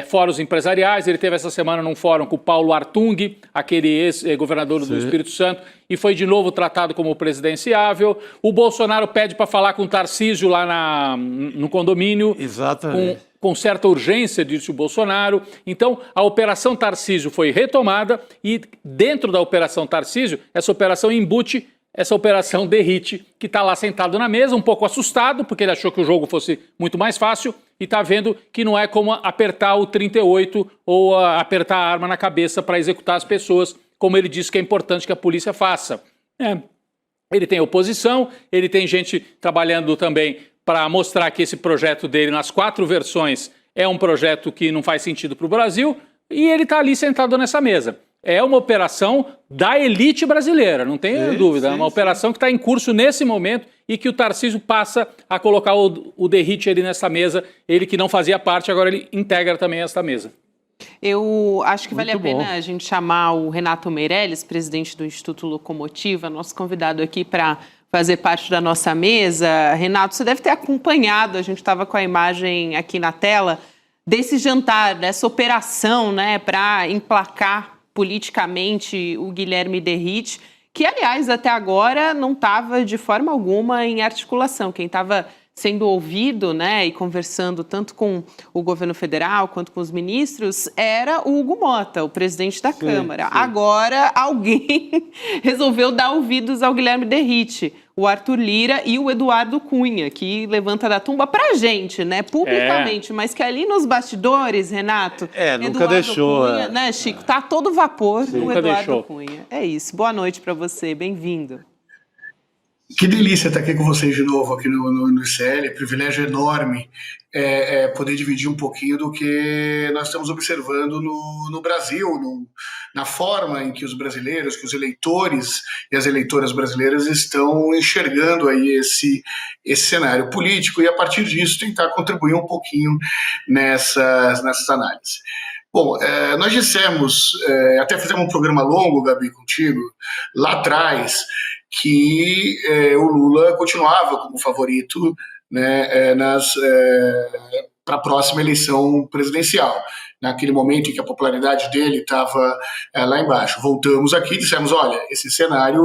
fóruns empresariais. Ele teve essa semana num fórum com o Paulo Artung, aquele ex-governador do Espírito Santo, e foi de novo tratado como presidenciável. O Bolsonaro pede para falar com o Tarcísio lá no condomínio. Exatamente. Com certa urgência, disse o Bolsonaro. Então, a Operação Tarcísio foi retomada e dentro da Operação Tarcísio, essa operação embute essa Operação Derrite, que está lá sentado na mesa, um pouco assustado, porque ele achou que o jogo fosse muito mais fácil e está vendo que não é como apertar o 38 ou apertar a arma na cabeça para executar as pessoas, como ele disse que é importante que a polícia faça. Ele tem oposição, ele tem gente trabalhando também para mostrar que esse projeto dele, nas 4 versões, é um projeto que não faz sentido para o Brasil, e ele está ali sentado nessa mesa. É uma operação da elite brasileira, não tem dúvida. É uma operação que está em curso nesse momento e que o Tarcísio passa a colocar o Derrite ali nessa mesa, ele que não fazia parte, agora ele integra também esta mesa. Eu acho que vale a pena a gente chamar o Renato Meirelles, presidente do Instituto Locomotiva, nosso convidado aqui para fazer parte da nossa mesa. Renato, você deve ter acompanhado, a gente estava com a imagem aqui na tela, desse jantar, dessa operação, né, para emplacar politicamente o Guilherme Derrite, que, aliás, até agora não estava de forma alguma em articulação. Quem estava sendo ouvido, né, e conversando tanto com o governo federal quanto com os ministros, era o Hugo Mota, o presidente da Câmara. Agora, alguém resolveu dar ouvidos ao Guilherme Derrite, o Arthur Lira e o Eduardo Cunha, que levanta da tumba pra gente, né, publicamente, mas que ali nos bastidores, Renato, nunca Eduardo deixou, Cunha, né, Chico, tá todo vapor no Nunca Eduardo deixou. Cunha. É isso. Boa noite para você, bem-vindo. Que delícia estar aqui com vocês de novo aqui no ICL, é privilégio enorme poder dividir um pouquinho do que nós estamos observando no Brasil, na forma em que os brasileiros, que os eleitores e as eleitoras brasileiras estão enxergando aí esse cenário político e a partir disso tentar contribuir um pouquinho nessas análises. Bom, nós dissemos, até fizemos um programa longo, Gabi, contigo, lá atrás, que o Lula continuava como favorito, né, para a próxima eleição presidencial, naquele momento em que a popularidade dele estava lá embaixo. Voltamos aqui e dissemos, olha, esse cenário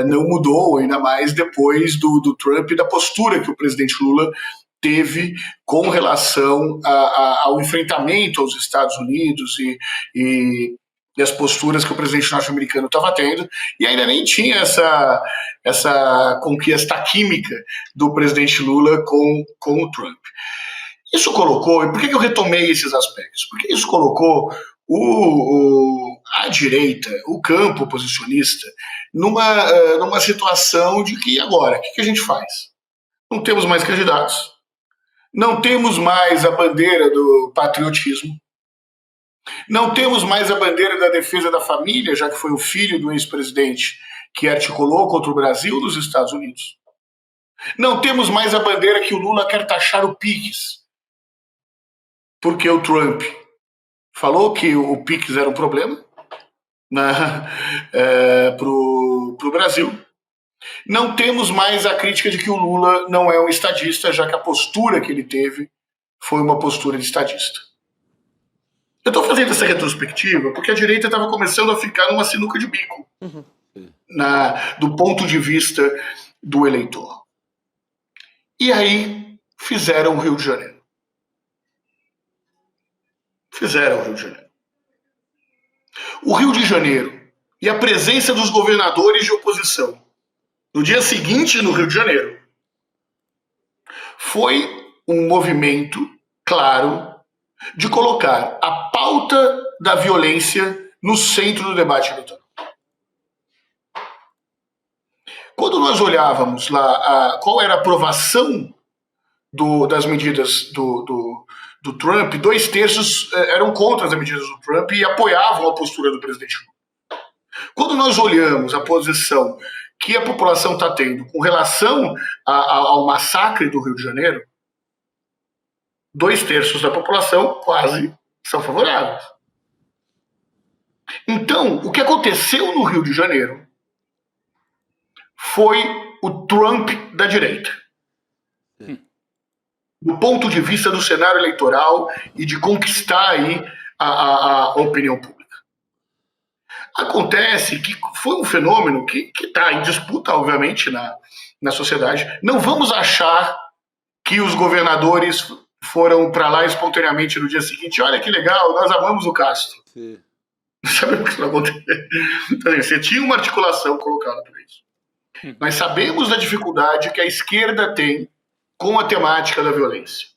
não mudou, ainda mais depois do Trump e da postura que o presidente Lula teve com relação ao enfrentamento aos Estados Unidos e as posturas que o presidente norte-americano estava tendo, e ainda nem tinha essa conquista química do presidente Lula com o Trump. Isso colocou, e por que eu retomei esses aspectos? Porque isso colocou a direita, o campo oposicionista, numa situação de que agora, o que a gente faz? Não temos mais candidatos, não temos mais a bandeira do patriotismo, não temos mais a bandeira da defesa da família, já que foi o filho do ex-presidente que articulou contra o Brasil nos Estados Unidos. Não temos mais a bandeira que o Lula quer taxar o PIX, porque o Trump falou que o PIX era um problema para o Brasil. Não temos mais a crítica de que o Lula não é um estadista, já que a postura que ele teve foi uma postura de estadista. Eu estou fazendo essa retrospectiva porque a direita estava começando a ficar numa sinuca de bico, do ponto de vista do eleitor. E aí fizeram o Rio de Janeiro. O Rio de Janeiro e a presença dos governadores de oposição no dia seguinte no Rio de Janeiro foi um movimento claro de colocar a pauta da violência no centro do debate eleitoral. Quando nós olhávamos lá qual era a aprovação das medidas do Trump, 2/3 eram contra as medidas do Trump e apoiavam a postura do presidente Lula. Quando nós olhamos a posição que a população está tendo com relação ao massacre do Rio de Janeiro, 2/3 da população quase são favoráveis. Então, o que aconteceu no Rio de Janeiro foi o Trump da direita. Do ponto de vista do cenário eleitoral e de conquistar aí a opinião pública. Acontece que foi um fenômeno que está em disputa, obviamente, na sociedade. Não vamos achar que os governadores foram para lá espontaneamente no dia seguinte. Olha que legal, nós amamos o Castro. Sim. Sabemos que isso não aconteceu. Então, você tinha uma articulação colocada para isso. Nós sabemos da dificuldade que a esquerda tem com a temática da violência.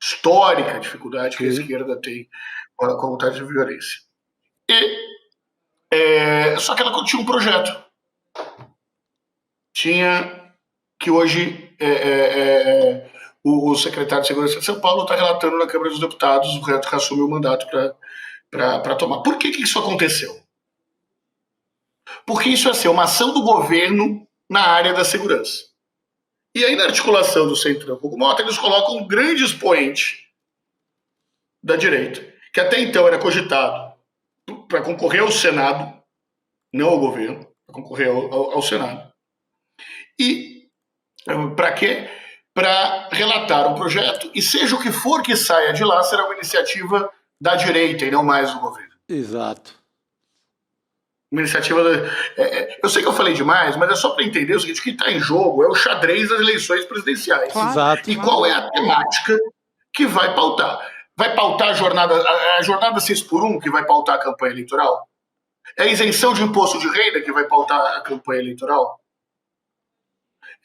Histórica dificuldade que a esquerda tem com a vontade de violência. Só que ela tinha um projeto. Tinha que hoje o secretário de Segurança de São Paulo está relatando na Câmara dos Deputados, o reto que assumiu o mandato para tomar. Por que isso aconteceu? Porque isso ia ser uma ação do governo na área da segurança. E aí, na articulação do Centrão com o Mota, eles colocam um grande expoente da direita, que até então era cogitado para concorrer ao Senado, não ao governo, para concorrer ao Senado. E para quê? Para relatar um projeto, e seja o que for que saia de lá, será uma iniciativa da direita e não mais do governo. Exato. Uma iniciativa... eu sei que eu falei demais, mas é só para entender o seguinte: o que está em jogo é o xadrez das eleições presidenciais. Exato. E qual é a temática que vai pautar? Vai pautar a jornada 6x1 que vai pautar a campanha eleitoral? É a isenção de imposto de renda que vai pautar a campanha eleitoral?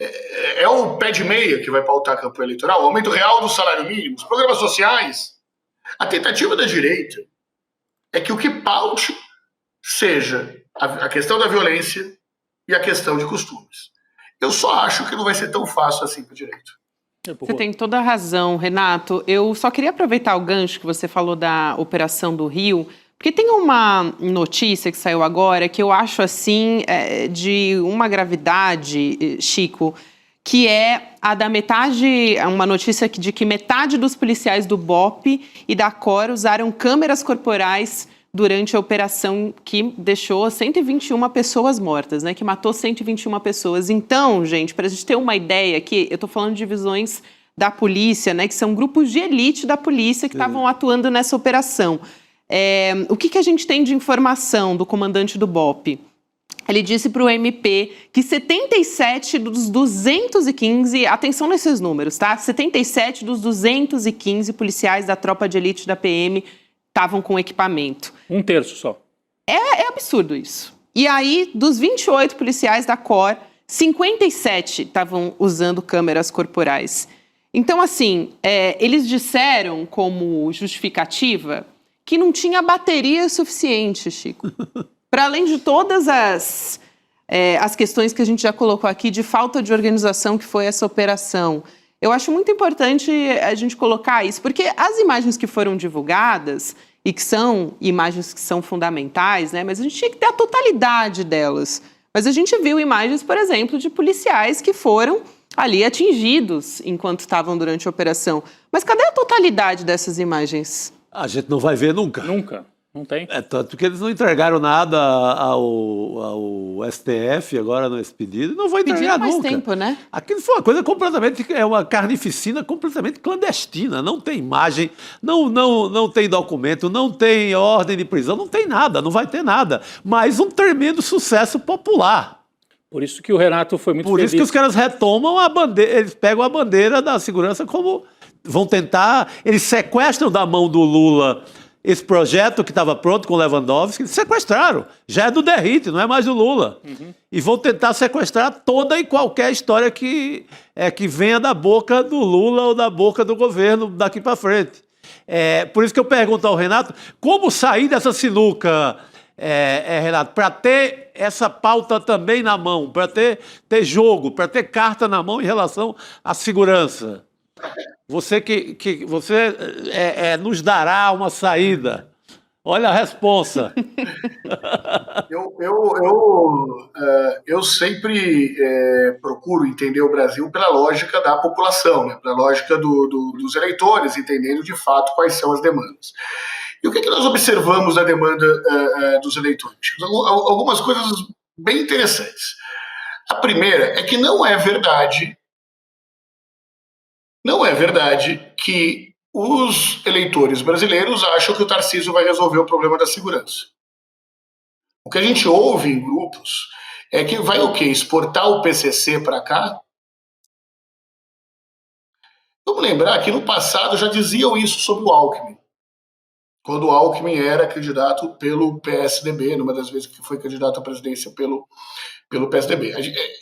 É o pé de meia que vai pautar a campanha eleitoral? O aumento real do salário mínimo? Os programas sociais? A tentativa da direita é que o que paute seja a questão da violência e a questão de costumes. Eu só acho que não vai ser tão fácil assim para a direita. Você tem toda a razão, Renato. Eu só queria aproveitar o gancho que você falou da Operação do Rio, porque tem uma notícia que saiu agora que eu acho, assim, de uma gravidade, Chico, que é a da metade, uma notícia de que metade dos policiais do BOPE e da COR usaram câmeras corporais durante a operação que deixou 121 pessoas mortas, né? Que matou 121 pessoas. Então, gente, para a gente ter uma ideia aqui, eu estou falando de divisões da polícia, né? Que são grupos de elite da polícia que estavam atuando nessa operação. O que a gente tem de informação do comandante do BOPE? Ele disse para o MP que 77 dos 215, atenção nesses números, tá? 77 dos 215 policiais da tropa de elite da PM estavam com equipamento. 1/3 só. É absurdo isso. E aí, dos 28 policiais da COR, 57 estavam usando câmeras corporais. Então, assim, eles disseram como justificativa que não tinha bateria suficiente, Chico. Para além de todas as questões que a gente já colocou aqui de falta de organização que foi essa operação. Eu acho muito importante a gente colocar isso, porque as imagens que foram divulgadas, e que são imagens que são fundamentais, né? Mas a gente tinha que ter a totalidade delas. Mas a gente viu imagens, por exemplo, de policiais que foram ali atingidos enquanto estavam durante a operação. Mas cadê a totalidade dessas imagens? A gente não vai ver nunca. Nunca. Não tem. Tanto que eles não entregaram nada ao STF agora nesse pedido. Não vão entregar Pediram mais nunca. tempo, né? Aquilo foi uma coisa completamente... É uma carnificina completamente clandestina. Não tem imagem, não tem documento, não tem ordem de prisão, não tem nada, não vai ter nada. Mas um tremendo sucesso popular. Por isso que o Renato foi muito Por feliz. isso que os caras retomam a bandeira, eles pegam a bandeira da segurança como... Vão tentar... Eles sequestram da mão do Lula... Esse projeto que estava pronto com o Lewandowski, eles sequestraram. Já é do Derrite, não é mais do Lula. E vão tentar sequestrar toda e qualquer história que venha da boca do Lula ou da boca do governo daqui para frente. Por isso que eu pergunto ao Renato, como sair dessa sinuca, Renato, para ter essa pauta também na mão, para ter jogo, para ter carta na mão em relação à segurança. Você nos dará uma saída. Olha a responsa. Eu sempre procuro entender o Brasil pela lógica da população, né? Pela lógica dos eleitores, entendendo de fato quais são as demandas. E o que nós observamos da demanda dos eleitores? Algumas coisas bem interessantes. A primeira é que não é verdade que os eleitores brasileiros acham que o Tarcísio vai resolver o problema da segurança. O que a gente ouve em grupos é que vai o quê? Exportar o PCC para cá? Vamos lembrar que no passado já diziam isso sobre o Alckmin. Quando o Alckmin era candidato pelo PSDB, numa das vezes que foi candidato à presidência pelo PSDB.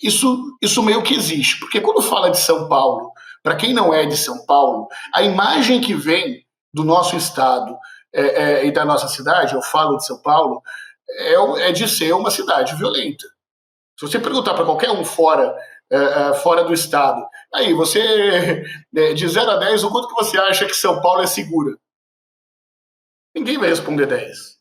Isso meio que existe, porque quando fala de São Paulo, para quem não é de São Paulo, a imagem que vem do nosso estado e da nossa cidade, eu falo de São Paulo, é de ser uma cidade violenta. Se você perguntar para qualquer um fora do estado, aí você, de 0 a 10, o quanto que você acha que São Paulo é segura? Ninguém vai responder 10.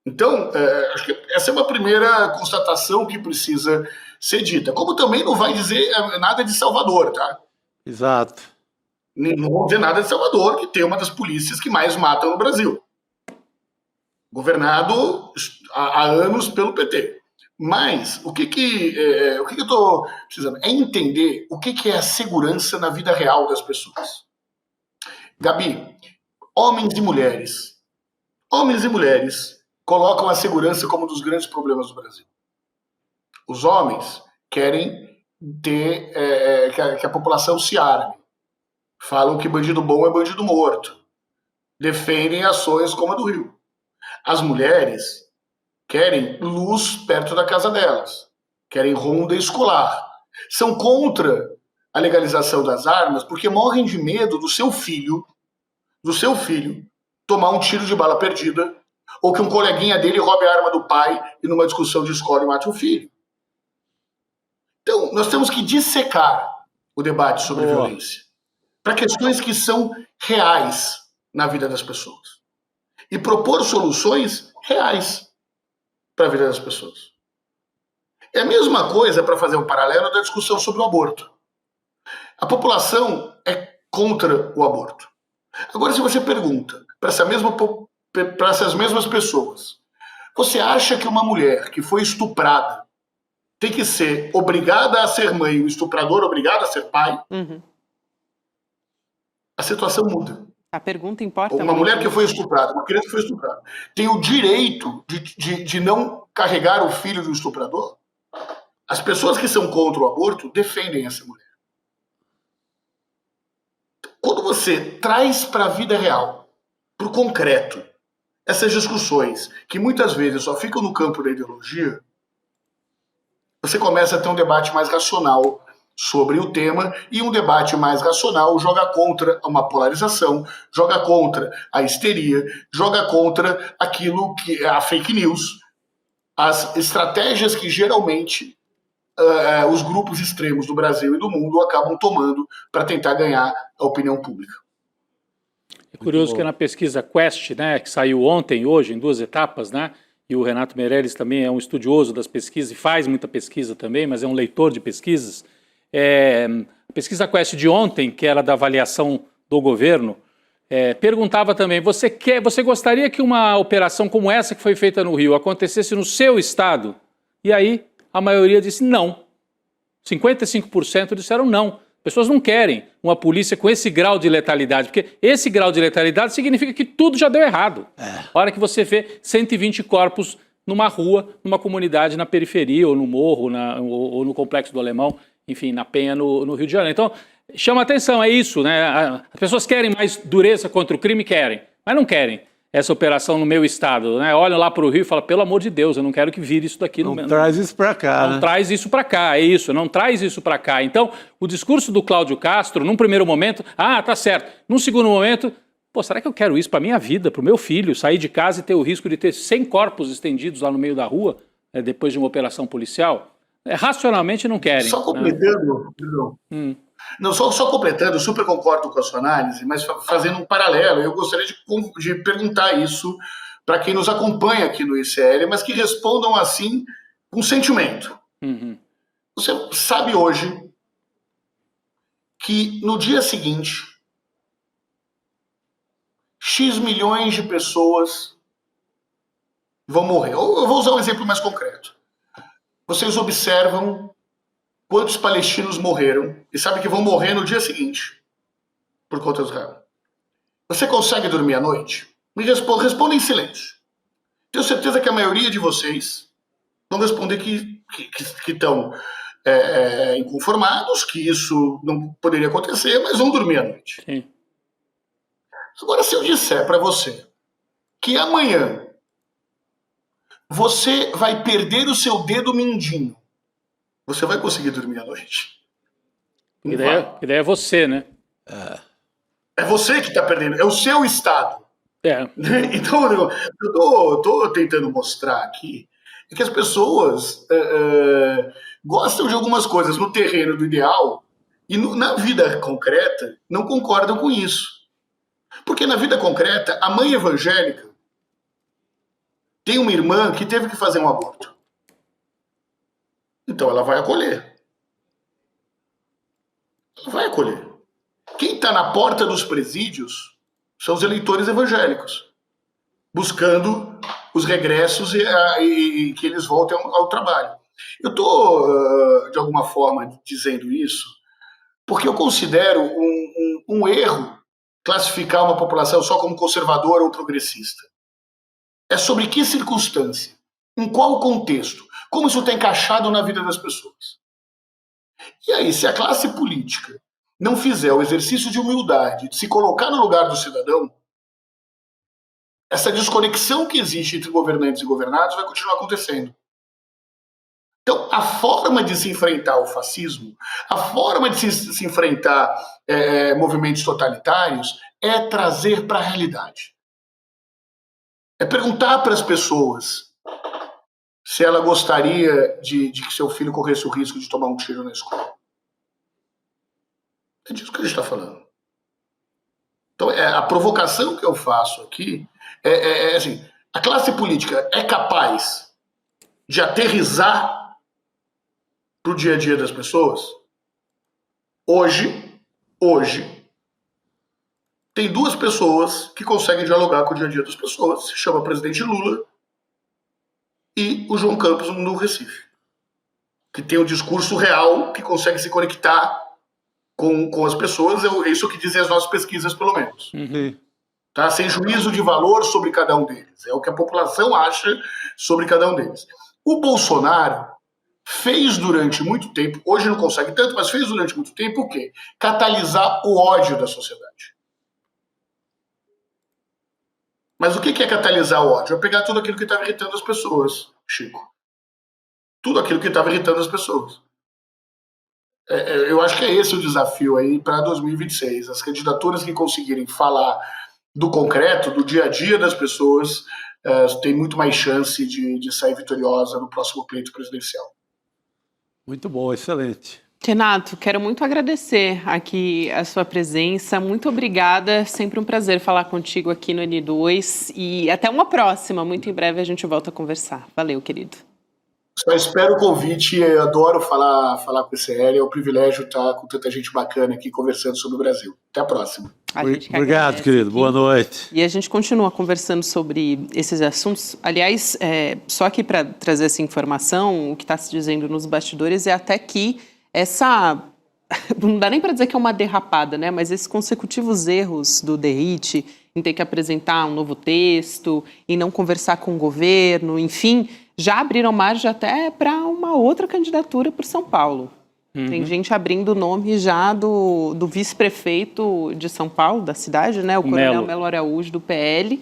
Então, acho que essa é uma primeira constatação que precisa ser dita. Como também não vai dizer nada de Salvador, tá? Exato. Não vou dizer nada de Salvador, que tem uma das polícias que mais matam no Brasil. Governado há anos pelo PT. Mas o que eu estou precisando é entender o que é a segurança na vida real das pessoas. Gabi, homens e mulheres colocam a segurança como um dos grandes problemas do Brasil. Os homens querem que a população se arme. Falam que bandido bom é bandido morto. Defendem ações como a do Rio. As mulheres querem luz perto da casa delas. Querem ronda escolar. São contra a legalização das armas porque morrem de medo do seu filho tomar um tiro de bala perdida ou que um coleguinha dele roube a arma do pai e numa discussão de escola mate o filho. Então, nós temos que dissecar o debate sobre violência para questões que são reais na vida das pessoas e propor soluções reais para a vida das pessoas. É a mesma coisa, para fazer um paralelo, da discussão sobre o aborto. A população é contra o aborto. Agora, se você pergunta para essas mesmas pessoas, você acha que uma mulher que foi estuprada tem que ser obrigada a ser mãe, o estuprador obrigado a ser pai? A situação muda. A pergunta importa uma muito. Mulher que foi estuprada, uma criança que foi estuprada, tem o direito de não carregar o filho do estuprador? As pessoas que são contra o aborto defendem essa mulher. Quando você traz para a vida real, para o concreto, essas discussões que muitas vezes só ficam no campo da ideologia, você começa a ter um debate mais racional sobre o tema, e um debate mais racional joga contra uma polarização, joga contra a histeria, joga contra aquilo que é a fake news, as estratégias que geralmente os grupos extremos do Brasil e do mundo acabam tomando para tentar ganhar a opinião pública. É curioso que na pesquisa Quest, né, que saiu ontem e hoje, em 2 etapas, né, e o Renato Meirelles também é um estudioso das pesquisas e faz muita pesquisa também, mas é um leitor de pesquisas. A pesquisa Quest de ontem, que era da avaliação do governo, perguntava também, você gostaria que uma operação como essa que foi feita no Rio acontecesse no seu estado? E aí a maioria disse não. 55% disseram não. Pessoas não querem uma polícia com esse grau de letalidade, porque esse grau de letalidade significa que tudo já deu errado. A hora que você vê 120 corpos numa rua, numa comunidade na periferia, ou no Morro, ou no Complexo do Alemão, enfim, na Penha, no Rio de Janeiro. Então, chama atenção, é isso, né? As pessoas querem mais dureza contra o crime, querem, mas não querem essa operação no meu estado, né? Olham lá para o Rio e falam, pelo amor de Deus, eu não quero que vire isso daqui. Não traz isso para cá, Não traz isso para cá, é isso, não traz isso para cá. Então, o discurso do Cláudio Castro, num primeiro momento, tá certo. Num segundo momento, será que eu quero isso para minha vida, para o meu filho, sair de casa e ter o risco de ter 100 corpos estendidos lá no meio da rua, depois de uma operação policial? Racionalmente não querem. Só completando, Não, só completando, eu super concordo com a sua análise, mas fazendo um paralelo, eu gostaria de perguntar isso para quem nos acompanha aqui no ICL, mas que respondam assim com sentimento. Você sabe hoje que no dia seguinte, X milhões de pessoas vão morrer. Eu vou usar um exemplo mais concreto. Vocês observam quantos palestinos morreram e sabem que vão morrer no dia seguinte por conta do Israel. Você consegue dormir à noite? Me responda em silêncio. Tenho certeza que a maioria de vocês vão responder que estão inconformados, que isso não poderia acontecer, mas vão dormir à noite. Sim. Agora, se eu disser para você que amanhã você vai perder o seu dedo mindinho, você vai conseguir dormir à noite? A ideia é você, né? É você que está perdendo, é o seu estado. Então, eu estou tentando mostrar aqui que as pessoas gostam de algumas coisas no terreno do ideal e na vida concreta não concordam com isso. Porque na vida concreta, a mãe evangélica tem uma irmã que teve que fazer um aborto. Então ela vai acolher. Ela vai acolher. Quem está na porta dos presídios são os eleitores evangélicos, buscando os regressos e que eles voltem ao trabalho. Eu estou, de alguma forma, dizendo isso porque eu considero um erro classificar uma população só como conservadora ou progressista. É sobre que circunstância, em qual contexto, como isso está encaixado na vida das pessoas. E aí, se a classe política não fizer o exercício de humildade, de se colocar no lugar do cidadão, essa desconexão que existe entre governantes e governados vai continuar acontecendo. Então, a forma de se enfrentar o fascismo, a forma de se enfrentar movimentos totalitários é trazer para a realidade. É perguntar para as pessoas se ela gostaria de que seu filho corresse o risco de tomar um tiro na escola. É disso que a gente está falando. Então, a provocação que eu faço aqui é assim, a classe política é capaz de aterrissar para o dia a dia das pessoas? Hoje, tem duas pessoas que conseguem dialogar com o dia a dia das pessoas, se chama presidente Lula e o João Campos no Recife, que tem um discurso real, que consegue se conectar com as pessoas, é isso que dizem as nossas pesquisas, pelo menos. Tá? Sem juízo de valor sobre cada um deles. É o que a população acha sobre cada um deles. O Bolsonaro fez durante muito tempo, hoje não consegue tanto, mas fez durante muito tempo o quê? Catalisar o ódio da sociedade. Mas o que é catalisar o ódio? É pegar tudo aquilo que estava irritando as pessoas, Chico. Tudo aquilo que estava irritando as pessoas. Eu acho que é esse o desafio aí para 2026. As candidaturas que conseguirem falar do concreto, do dia a dia das pessoas, têm muito mais chance de sair vitoriosa no próximo pleito presidencial. Muito bom, excelente. Renato, quero muito agradecer aqui a sua presença. Muito obrigada. Sempre um prazer falar contigo aqui no N2. E até uma próxima. Muito em breve a gente volta a conversar. Valeu, querido. Só espero o convite, eu adoro falar com o ICL, é um privilégio estar com tanta gente bacana aqui conversando sobre o Brasil. Até a próxima. Obrigado, querido. Boa noite. E a gente continua conversando sobre esses assuntos. Aliás, só aqui para trazer essa informação, o que está se dizendo nos bastidores é até que essa... Não dá nem para dizer que é uma derrapada, né? Mas esses consecutivos erros do DERIT em ter que apresentar um novo texto, em não conversar com o governo, enfim, já abriram margem até para uma outra candidatura por São Paulo. Tem gente abrindo o nome já do vice-prefeito de São Paulo, da cidade, né? O Coronel Melo Araújo, do PL.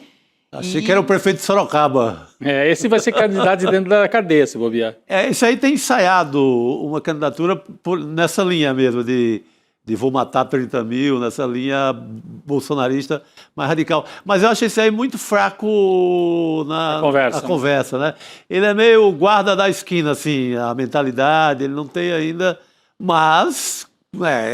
Achei que era o prefeito de Sorocaba. Esse vai ser candidato dentro da cadeia, se bobear. Isso aí tem ensaiado uma candidatura nessa linha mesmo, de vou matar 30 mil, nessa linha bolsonarista mais radical. Mas eu achei isso aí muito fraco na conversa, né? Ele é meio guarda da esquina, assim, a mentalidade, ele não tem ainda... Mas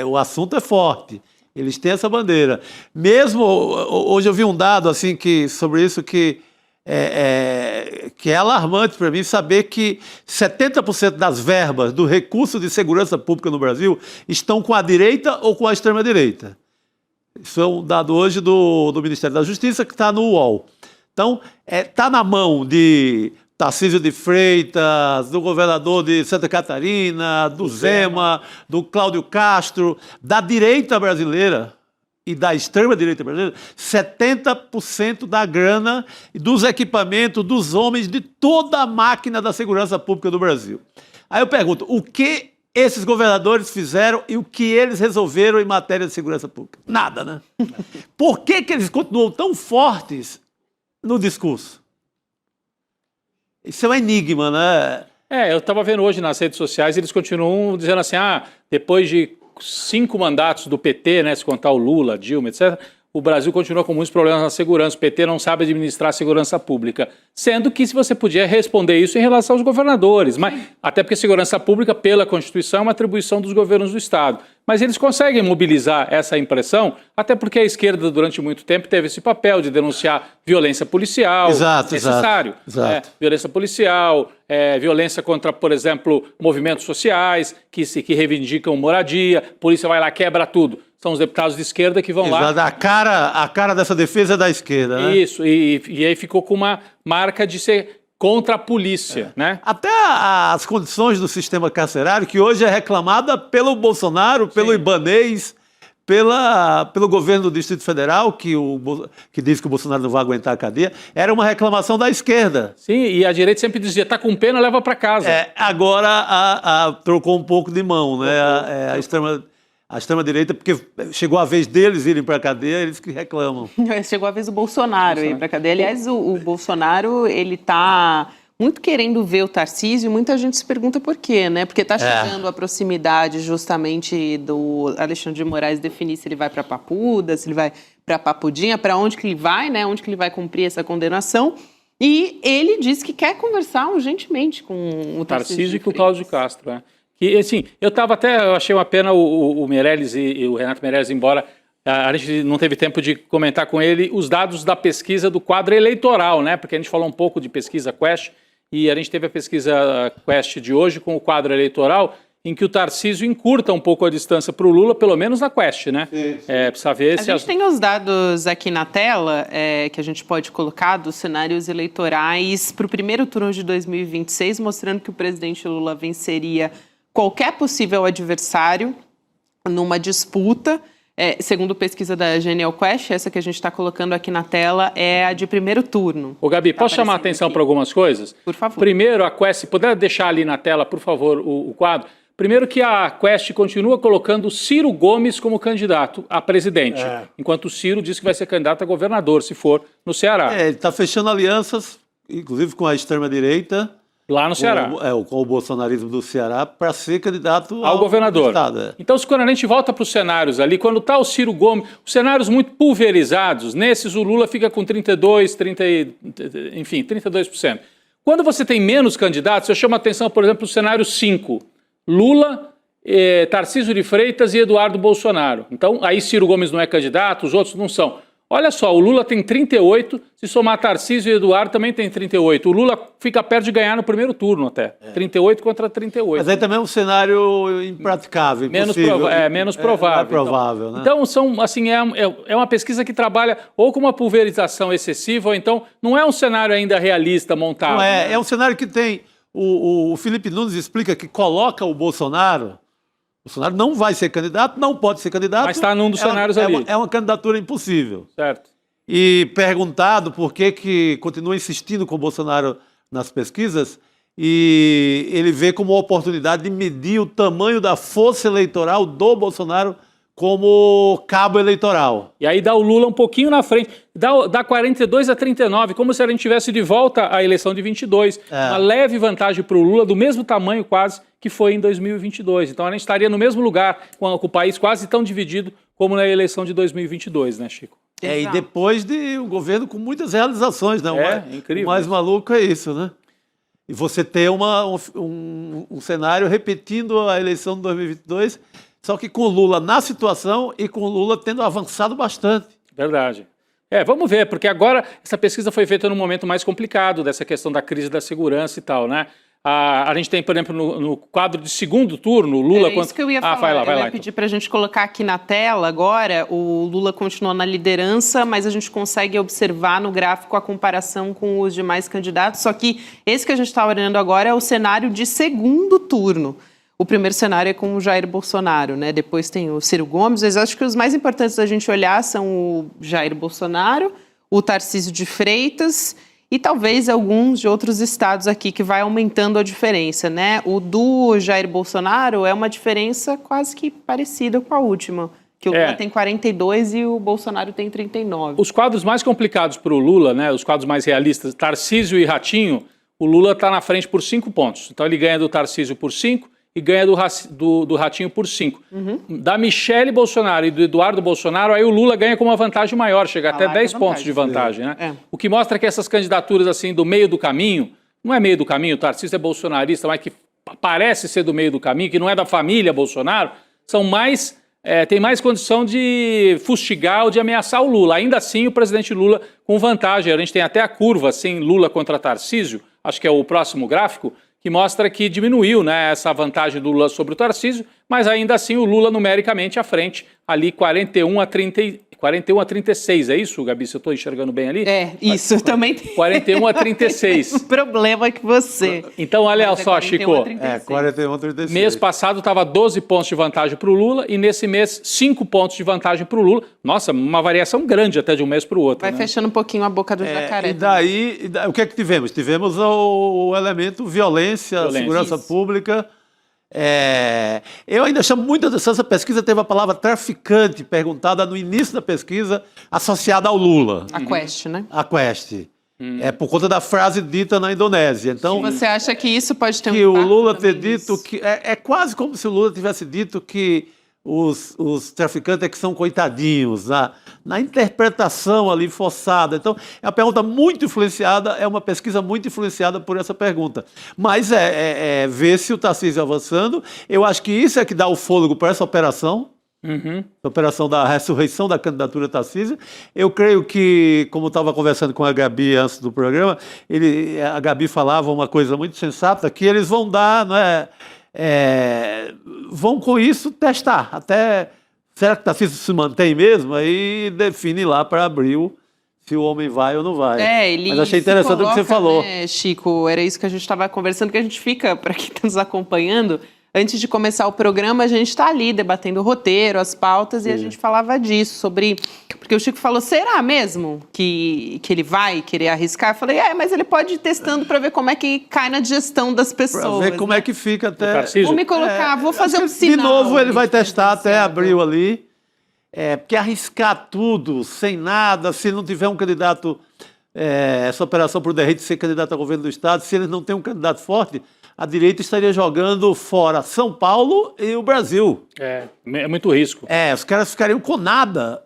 o assunto é forte. Eles têm essa bandeira. Mesmo, hoje eu vi um dado assim, sobre isso que é alarmante para mim saber que 70% das verbas do recurso de segurança pública no Brasil estão com a direita ou com a extrema-direita. Isso é um dado hoje do Ministério da Justiça que está no UOL. Então, está na mão de Tarcísio de Freitas, do governador de Santa Catarina, do Zema, do Cláudio Castro, da direita brasileira e da extrema-direita brasileira, 70% da grana, dos equipamentos, dos homens, de toda a máquina da segurança pública do Brasil. Aí eu pergunto, o que esses governadores fizeram e o que eles resolveram em matéria de segurança pública? Nada, né? Por que eles continuam tão fortes no discurso? Isso é um enigma, né? Eu estava vendo hoje nas redes sociais, eles continuam dizendo assim, depois de 5 mandatos do PT, né, se contar o Lula, Dilma, etc., o Brasil continua com muitos problemas na segurança, o PT não sabe administrar a segurança pública. Sendo que se você podia responder isso em relação aos governadores, mas, até porque segurança pública, pela Constituição, é uma atribuição dos governos do Estado. Mas eles conseguem mobilizar essa impressão, até porque a esquerda, durante muito tempo, teve esse papel de denunciar violência policial, necessário. Exato. Violência policial, violência contra, por exemplo, movimentos sociais que reivindicam moradia, a polícia vai lá, quebra tudo. São os deputados de esquerda que vão lá. A cara dessa defesa é da esquerda, né? Isso, e aí ficou com uma marca de ser contra a polícia, né? Até as condições do sistema carcerário, que hoje é reclamada pelo Bolsonaro, pelo Ibanez, pelo governo do Distrito Federal, que diz que o Bolsonaro não vai aguentar a cadeia, era uma reclamação da esquerda. Sim, e a direita sempre dizia, tá com pena, leva para casa. Agora trocou um pouco de mão, né? A extrema-direita, porque chegou a vez deles irem para a cadeia, eles que reclamam. Chegou a vez do Bolsonaro ir para a cadeia. Aliás, o Bolsonaro, ele está muito querendo ver o Tarcísio, e muita gente se pergunta por quê, né? Porque está chegando a proximidade justamente do Alexandre de Moraes definir se ele vai para Papuda, se ele vai para Papudinha, para onde que ele vai, né? Onde que ele vai cumprir essa condenação. E ele diz que quer conversar urgentemente com o Tarcísio e com o Cláudio Castro, né? E, assim, eu achei uma pena o Meirelles e o Renato Meirelles, embora a gente não teve tempo de comentar com ele os dados da pesquisa do quadro eleitoral, né? Porque a gente falou um pouco de pesquisa Quest e a gente teve a pesquisa Quest de hoje com o quadro eleitoral, em que o Tarcísio encurta um pouco a distância para o Lula, pelo menos na Quest, né? Sim. Precisa ver a gente tem os dados aqui na tela, que a gente pode colocar, dos cenários eleitorais para o primeiro turno de 2026, mostrando que o presidente Lula venceria qualquer possível adversário numa disputa. Segundo pesquisa da Genial Quest, essa que a gente está colocando aqui na tela é a de primeiro turno. Ô Gabi, posso chamar a atenção para algumas coisas? Por favor. Primeiro, a Quest, puder deixar ali na tela, por favor, o quadro. Primeiro que a Quest continua colocando Ciro Gomes como candidato a presidente, enquanto o Ciro diz que vai ser candidato a governador, se for no Ceará. Ele está fechando alianças, inclusive com a extrema-direita, lá no Ceará. Com o bolsonarismo do Ceará, para ser candidato ao governador. Estado, Então, quando a gente volta para os cenários ali, quando está o Ciro Gomes, os cenários muito pulverizados, nesses o Lula fica com 32%. Quando você tem menos candidatos, eu chamo a atenção, por exemplo, o cenário 5. Lula, Tarcísio de Freitas e Eduardo Bolsonaro. Então, aí Ciro Gomes não é candidato, os outros não são. Olha só, o Lula tem 38, se somar Tarcísio e Eduardo também tem 38. O Lula fica perto de ganhar no primeiro turno até. 38 contra 38. Mas aí também é um cenário impraticável, impossível. Menos provável. Não é provável, então, né? Então, são, assim, é uma pesquisa que trabalha ou com uma pulverização excessiva, ou então não é um cenário ainda realista montado. Não é, né? é um cenário que tem... O Felipe Nunes explica que coloca o Bolsonaro não vai ser candidato, não pode ser candidato. Mas está num dos cenários ali. É uma candidatura impossível. Certo. E perguntado por que continua insistindo com o Bolsonaro nas pesquisas, e ele vê como uma oportunidade de medir o tamanho da força eleitoral do Bolsonaro como cabo eleitoral. E aí dá o Lula um pouquinho na frente, dá 42-39, como se a gente tivesse de volta à eleição de 22. Uma leve vantagem para o Lula, do mesmo tamanho quase que foi em 2022. Então a gente estaria no mesmo lugar, com o país quase tão dividido como na eleição de 2022, né, Chico? E depois de um governo com muitas realizações, né? Incrível. O mais maluco é isso, né? E você ter um cenário repetindo a eleição de 2022, só que com o Lula na situação e com o Lula tendo avançado bastante. Verdade. Vamos ver, porque agora essa pesquisa foi feita num momento mais complicado dessa questão da crise da segurança e tal, né? A gente tem, por exemplo, no quadro de segundo turno, o Lula... É isso que eu ia falar. Vai lá, eu ia pedir para a gente colocar aqui na tela agora. O Lula continua na liderança, mas a gente consegue observar no gráfico a comparação com os demais candidatos. Só que esse que a gente está olhando agora é o cenário de segundo turno. O primeiro cenário é com o Jair Bolsonaro, né? Depois tem o Ciro Gomes. Mas acho que os mais importantes da gente olhar são o Jair Bolsonaro, o Tarcísio de Freitas e talvez alguns de outros estados aqui que vai aumentando a diferença, né? O do Jair Bolsonaro é uma diferença quase que parecida com a última, que o Lula tem 42 e o Bolsonaro tem 39. Os quadros mais complicados para o Lula, né? Os quadros mais realistas, Tarcísio e Ratinho, o Lula está na frente por 5 pontos. Então ele ganha do Tarcísio por 5 e ganha do Ratinho por 5. Da Michele Bolsonaro e do Eduardo Bolsonaro, aí o Lula ganha com uma vantagem maior, chega até 10 pontos de vantagem, né? O que mostra que essas candidaturas assim do meio do caminho, não é meio do caminho, o Tarcísio é bolsonarista, mas que parece ser do meio do caminho, que não é da família Bolsonaro, são mais... tem mais condição de fustigar ou de ameaçar o Lula. Ainda assim, o presidente Lula com vantagem. A gente tem até a curva, assim, Lula contra Tarcísio, acho que é o próximo gráfico, que mostra que diminuiu, né, essa vantagem do Lula sobre o Tarcísio, mas ainda assim o Lula numericamente à frente, ali 41-36, é isso, Gabi? Se eu estou enxergando bem ali? Isso, eu também tenho. 41-36. O problema é que você... Então, olha só, Chico. 41-36. Mês passado estava 12 pontos de vantagem para o Lula e nesse mês 5 pontos de vantagem para o Lula. Nossa, uma variação grande até de um mês para o outro. Vai fechando um pouquinho a boca do jacaré. E daí, o que é que tivemos? Tivemos o elemento violência. Segurança pública. Eu ainda chamo muito a atenção, essa pesquisa teve a palavra traficante perguntada no início da pesquisa, associada ao Lula. A Quest, né? A Quest. Por conta da frase dita na Indonésia. Então, você acha que isso pode ter um impacto? Que o Lula ter dito que... É quase como se o Lula tivesse dito que os traficantes é que são coitadinhos, na interpretação ali forçada. Então, é uma pergunta muito influenciada, é uma pesquisa muito influenciada por essa pergunta. Mas ver se o Tarcísio avançando, eu acho que isso é que dá o fôlego para essa operação, a operação da ressurreição da candidatura Tarcísio. Eu creio que, como eu estava conversando com a Gabi antes do programa, a Gabi falava uma coisa muito sensata, que eles vão dar, não é... vão com isso testar, até será que Tarcísio se mantém mesmo? Aí define lá para abril se o homem vai ou não vai. Mas achei interessante o que você falou. Né, Chico, era isso que a gente estava conversando, que a gente fica, para quem está nos acompanhando, antes de começar o programa, a gente está ali debatendo o roteiro, as pautas, e a gente falava disso, sobre... Porque o Chico falou, será mesmo que ele vai querer arriscar? Eu falei, mas ele pode ir testando para ver como é que cai na digestão das pessoas. Para ver como é que fica até... Vou me colocar, vou fazer um sinal. De novo, ele vai testar até abril ali. Porque arriscar tudo, sem nada, se não tiver um candidato... essa operação para o Derrite ser candidato a governo do Estado, se eles não têm um candidato forte... A direita estaria jogando fora São Paulo e o Brasil. É muito risco. Os caras ficariam com nada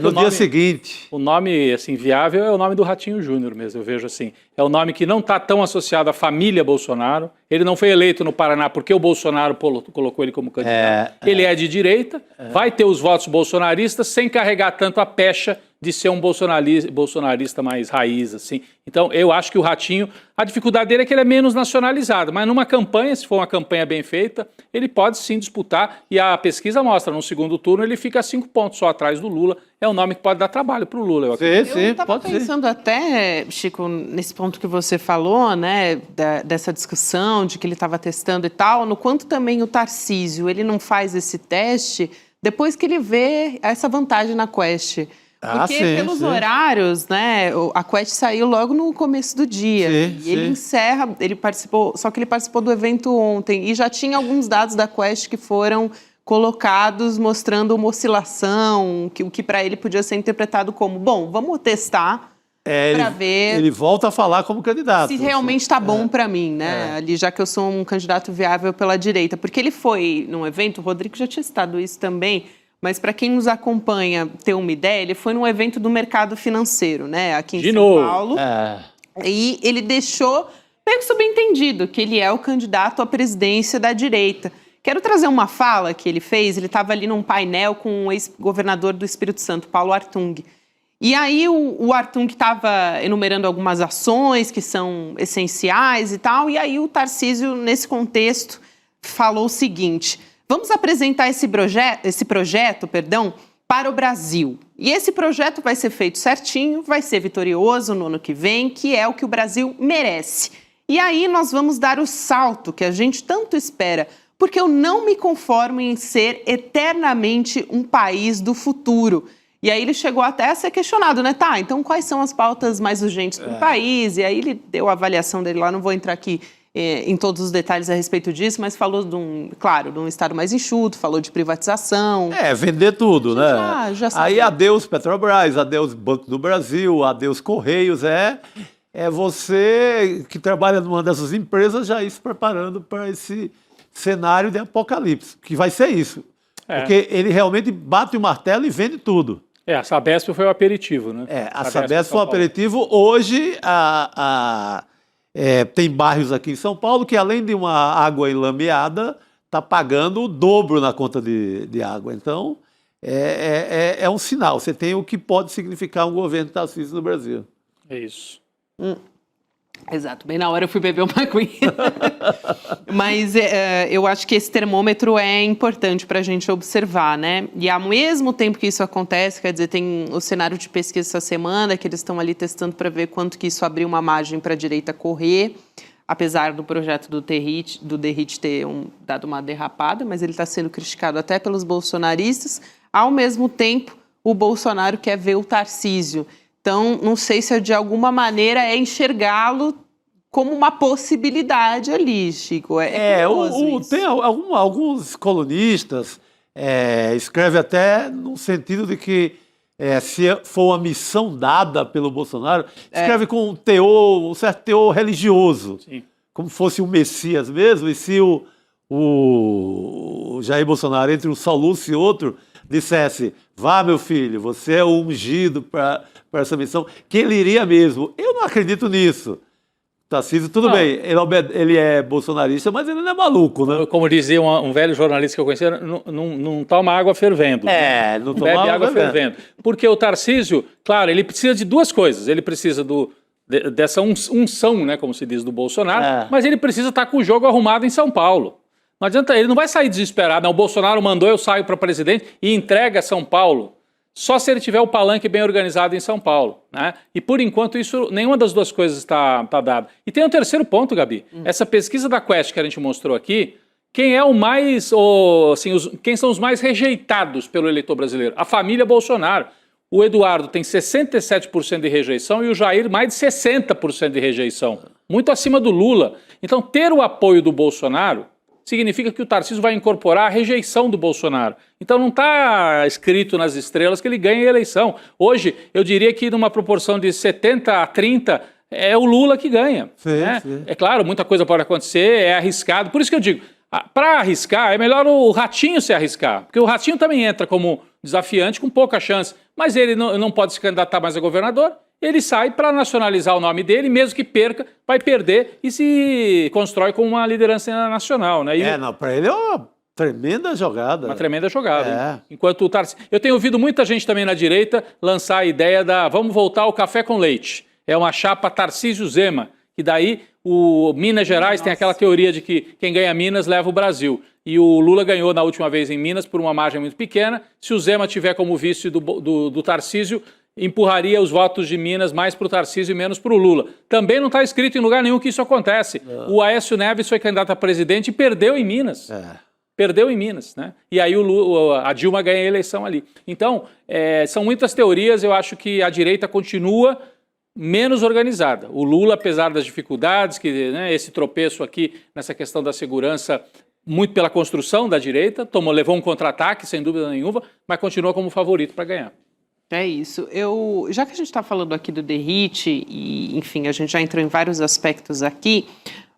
no dia seguinte. O nome assim, viável é o nome do Ratinho Júnior mesmo, eu vejo assim. É um nome que não está tão associado à família Bolsonaro. Ele não foi eleito no Paraná porque o Bolsonaro colocou ele como candidato. Ele é de direita, vai ter os votos bolsonaristas sem carregar tanto a pecha de ser um bolsonarista mais raiz, assim. Então, eu acho que o Ratinho, a dificuldade dele é que ele é menos nacionalizado, mas numa campanha, se for uma campanha bem feita, ele pode sim disputar, e a pesquisa mostra, no segundo turno ele fica 5 pontos só atrás do Lula, é um nome que pode dar trabalho para o Lula. Eu estava pensando até, Chico, nesse ponto que você falou, né, dessa discussão de que ele estava testando e tal, no quanto também o Tarcísio, ele não faz esse teste depois que ele vê essa vantagem na Quest. Porque pelos horários, né, a Quest saiu logo no começo do dia. Ele encerra, ele participou, só que ele participou do evento ontem e já tinha alguns dados da Quest que foram colocados mostrando uma oscilação, o que para ele podia ser interpretado como, bom, vamos testar para ver... Ele volta a falar como candidato. Se realmente está bom para mim, né? Ali, já que eu sou um candidato viável pela direita. Porque ele foi num evento, o Rodrigo já tinha citado isso também, mas para quem nos acompanha ter uma ideia, ele foi num evento do mercado financeiro, né? Aqui em São Paulo. E ele deixou meio que subentendido que ele é o candidato à presidência da direita. Quero trazer uma fala que ele fez, ele estava ali num painel com o ex-governador do Espírito Santo, Paulo Artung. E aí o Artung estava enumerando algumas ações que são essenciais e tal, e aí o Tarcísio, nesse contexto, falou o seguinte: vamos apresentar esse projeto, para o Brasil. E esse projeto vai ser feito certinho, vai ser vitorioso no ano que vem, que é o que o Brasil merece. E aí nós vamos dar o salto que a gente tanto espera, porque eu não me conformo em ser eternamente um país do futuro. E aí ele chegou até a ser questionado, né? Tá, então quais são as pautas mais urgentes para o país? E aí ele deu a avaliação dele lá, não vou entrar aqui em todos os detalhes a respeito disso, mas falou de um Estado mais enxuto, falou de privatização. Vender tudo, né? Aí adeus Petrobras, adeus Banco do Brasil, adeus Correios, é você que trabalha numa dessas empresas já ir se preparando para esse cenário de apocalipse, que vai ser isso. Porque ele realmente bate o martelo e vende tudo. A Sabesp foi o aperitivo, né? A Sabesp foi um aperitivo. Hoje, tem bairros aqui em São Paulo que, além de uma água enlameada, está pagando o dobro na conta de água. Então, é um sinal. Você tem o que pode significar um governo Tarcísio no Brasil. É isso. Exato, bem na hora eu fui beber uma aguinha. Mas eu acho que esse termômetro é importante para a gente observar, né? E ao mesmo tempo que isso acontece, quer dizer, tem o cenário de pesquisa essa semana, que eles estão ali testando para ver quanto que isso abriu uma margem para a direita correr, apesar do projeto do Derrit ter dado uma derrapada, mas ele está sendo criticado até pelos bolsonaristas. Ao mesmo tempo, o Bolsonaro quer ver o Tarcísio. Então, não sei se de alguma maneira é enxergá-lo como uma possibilidade ali, Chico. Tem alguns colunistas escrevem até no sentido de que se for uma missão dada pelo Bolsonaro, escreve com um certo teor religioso, como fosse um Messias mesmo, e se o Jair Bolsonaro, entre um Salúcio e outro, dissesse: vá, meu filho, você é o ungido para essa missão, que ele iria mesmo. Eu não acredito nisso. Tarcísio, tudo bem, ele é bolsonarista, mas ele não é maluco, né? Como dizia um velho jornalista que eu conhecia, não toma água fervendo. Não toma bebe água fervendo. Porque o Tarcísio, claro, ele precisa de duas coisas. Ele precisa dessa unção, né, como se diz, do Bolsonaro, mas ele precisa estar com o jogo arrumado em São Paulo. Não adianta, ele não vai sair desesperado. O Bolsonaro mandou, eu saio para presidente e entrega São Paulo. Só se ele tiver o palanque bem organizado em São Paulo, né? E por enquanto nenhuma das duas coisas está dada. E tem um terceiro ponto, Gabi. Essa pesquisa da Quest que a gente mostrou aqui, quem é quem são os mais rejeitados pelo eleitor brasileiro? A família Bolsonaro. O Eduardo tem 67% de rejeição e o Jair mais de 60% de rejeição. Muito acima do Lula. Então, ter o apoio do Bolsonaro significa que o Tarcísio vai incorporar a rejeição do Bolsonaro. Então não está escrito nas estrelas que ele ganha a eleição. Hoje, eu diria que numa proporção de 70 a 30, é o Lula que ganha. Sim. É claro, muita coisa pode acontecer, é arriscado. Por isso que eu digo, para arriscar, é melhor o Ratinho se arriscar. Porque o Ratinho também entra como desafiante com pouca chance. Mas ele não pode se candidatar mais a governador. Ele sai para nacionalizar o nome dele, mesmo que perca, vai perder e se constrói como uma liderança nacional, né? Para ele é Tremenda jogada. Uma tremenda jogada. Enquanto o Tarcísio... Eu tenho ouvido muita gente também na direita lançar a ideia da vamos voltar ao café com leite. É uma chapa Tarcísio-Zema, que daí o Minas Gerais tem aquela teoria de que quem ganha Minas leva o Brasil. E o Lula ganhou na última vez em Minas por uma margem muito pequena. Se o Zema tiver como vice do Tarcísio, empurraria os votos de Minas mais para o Tarcísio e menos para o Lula. Também não está escrito em lugar nenhum que isso acontece. O Aécio Neves foi candidato a presidente e perdeu em Minas. Perdeu em Minas, né? E aí a Dilma ganha a eleição ali. Então, são muitas teorias, eu acho que a direita continua menos organizada. O Lula, apesar das dificuldades, esse tropeço aqui nessa questão da segurança, muito pela construção da direita, levou um contra-ataque, sem dúvida nenhuma, mas continua como favorito para ganhar. É isso. Já que a gente está falando aqui do Derrite, e enfim, a gente já entrou em vários aspectos aqui,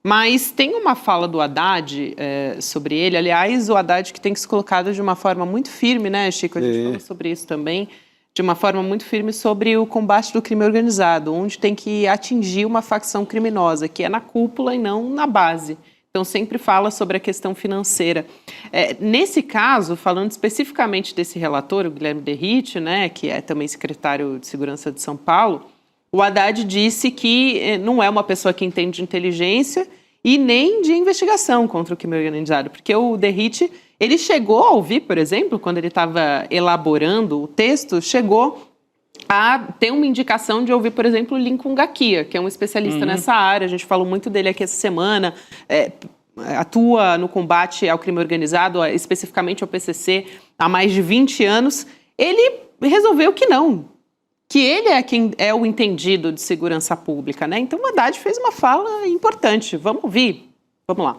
mas tem uma fala do Haddad sobre ele. Aliás, o Haddad que tem que ser colocado de uma forma muito firme, né, Chico? A gente falou sobre isso também, de uma forma muito firme sobre o combate do crime organizado, onde tem que atingir uma facção criminosa, que é na cúpula e não na base. Então, sempre fala sobre a questão financeira. Nesse caso, falando especificamente desse relator, o Guilherme Derrite, né, que é também secretário de Segurança de São Paulo, o Haddad disse que não é uma pessoa que entende de inteligência e nem de investigação contra o crime organizado, porque o Derrite, ele chegou a ouvir, por exemplo, quando ele estava elaborando o texto, chegou a ter uma indicação de ouvir, por exemplo, o Lincoln Gakia, que é um especialista nessa área, a gente falou muito dele aqui essa semana, atua no combate ao crime organizado, especificamente ao PCC, há mais de 20 anos. Ele resolveu que não, que ele é quem é o entendido de segurança pública, né? Então o Haddad fez uma fala importante. Vamos ouvir? Vamos lá.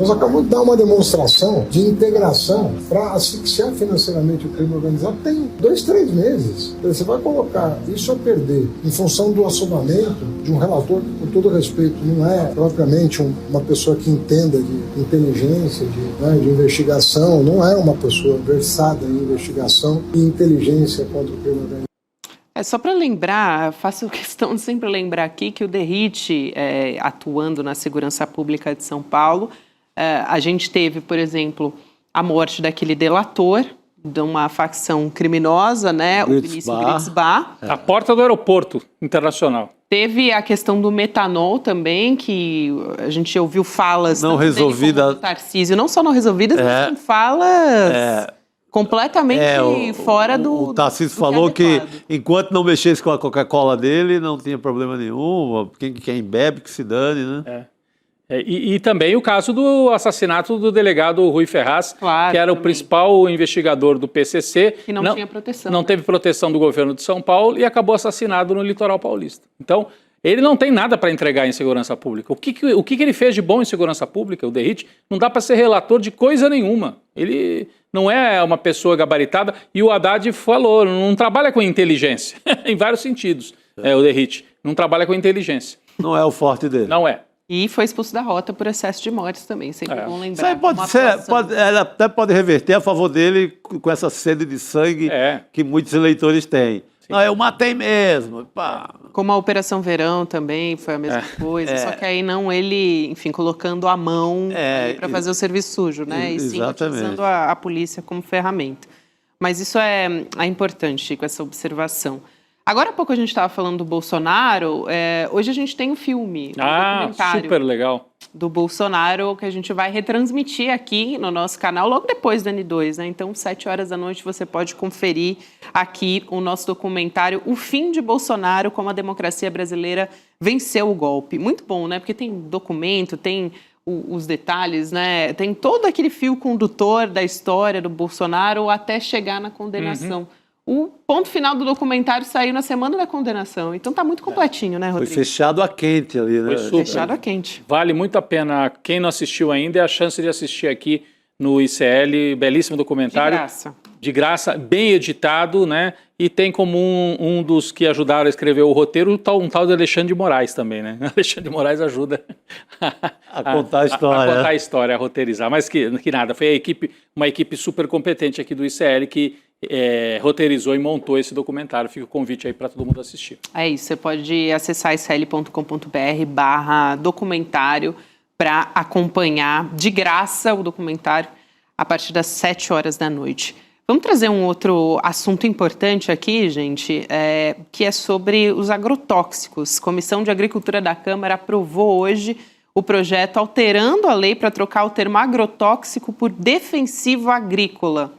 Nós acabamos de dar uma demonstração de integração para asfixiar financeiramente o crime organizado. Tem 2, 3 meses. Você vai colocar isso a perder em função do assomamento de um relator que, com todo respeito, não é propriamente uma pessoa que entenda de inteligência, de investigação, não é uma pessoa versada em investigação e inteligência contra o crime organizado. Só para lembrar, faço questão de sempre lembrar aqui que o Derrite, atuando na segurança pública de São Paulo, a gente teve, por exemplo, a morte daquele delator de uma facção criminosa, né, o Vinícius Gritzbach. A porta do aeroporto internacional. Teve a questão do metanol também, que a gente ouviu falas não resolvidas do Tarcísio, não só não resolvidas, mas com falas completamente fora do... O Tarcísio falou que enquanto não mexesse com a Coca-Cola dele, não tinha problema nenhum, quem bebe que se dane, né? E também o caso do assassinato do delegado Rui Ferraz, que era o principal investigador do PCC. Que não tinha proteção. Não teve proteção do governo de São Paulo e acabou assassinado no litoral paulista. Então, ele não tem nada para entregar em segurança pública. O que ele fez de bom em segurança pública, o Derrite, não dá para ser relator de coisa nenhuma. Ele não é uma pessoa gabaritada. E o Haddad falou, não trabalha com inteligência, em vários sentidos, o Derrite. Não trabalha com inteligência. Não é o forte dele. Não é. E foi expulso da rota por excesso de mortes também, sempre bom lembrar. Isso aí ela até pode reverter a favor dele com essa sede de sangue que muitos eleitores têm. Sim. Não, eu matei mesmo. Pá. Como a Operação Verão também foi a mesma coisa, só que aí não ele, enfim, colocando a mão para fazer o serviço sujo, né? E sim utilizando a polícia como ferramenta. Mas isso é importante, Chico, essa observação. Agora há pouco a gente estava falando do Bolsonaro, hoje a gente tem um filme, documentário super legal, do Bolsonaro, que a gente vai retransmitir aqui no nosso canal, logo depois do N2, né? Então, 19h você pode conferir aqui o nosso documentário, O Fim de Bolsonaro, como a democracia brasileira venceu o golpe. Muito bom, né? Porque tem documento, tem os detalhes, né? Tem todo aquele fio condutor da história do Bolsonaro até chegar na condenação. O ponto final do documentário saiu na semana da condenação. Então tá muito completinho, né, Rodrigo? Foi fechado a quente ali, né? Foi super. Fechado a quente. Vale muito a pena. Quem não assistiu ainda, é a chance de assistir aqui no ICL. Belíssimo documentário. De graça. De graça, bem editado, né? E tem como um dos que ajudaram a escrever o roteiro um tal de Alexandre de Moraes também, né? Alexandre de Moraes ajuda a contar a história. A contar a história, a roteirizar. Mas que nada, foi uma equipe super competente aqui do ICL que roteirizou e montou esse documentário. Fica o convite aí para todo mundo assistir. É isso, você pode acessar icl.com.br/documentário para acompanhar de graça o documentário a partir das 7 horas da noite. Vamos trazer um outro assunto importante aqui, gente, que é sobre os agrotóxicos. A Comissão de Agricultura da Câmara aprovou hoje o projeto alterando a lei para trocar o termo agrotóxico por defensivo agrícola.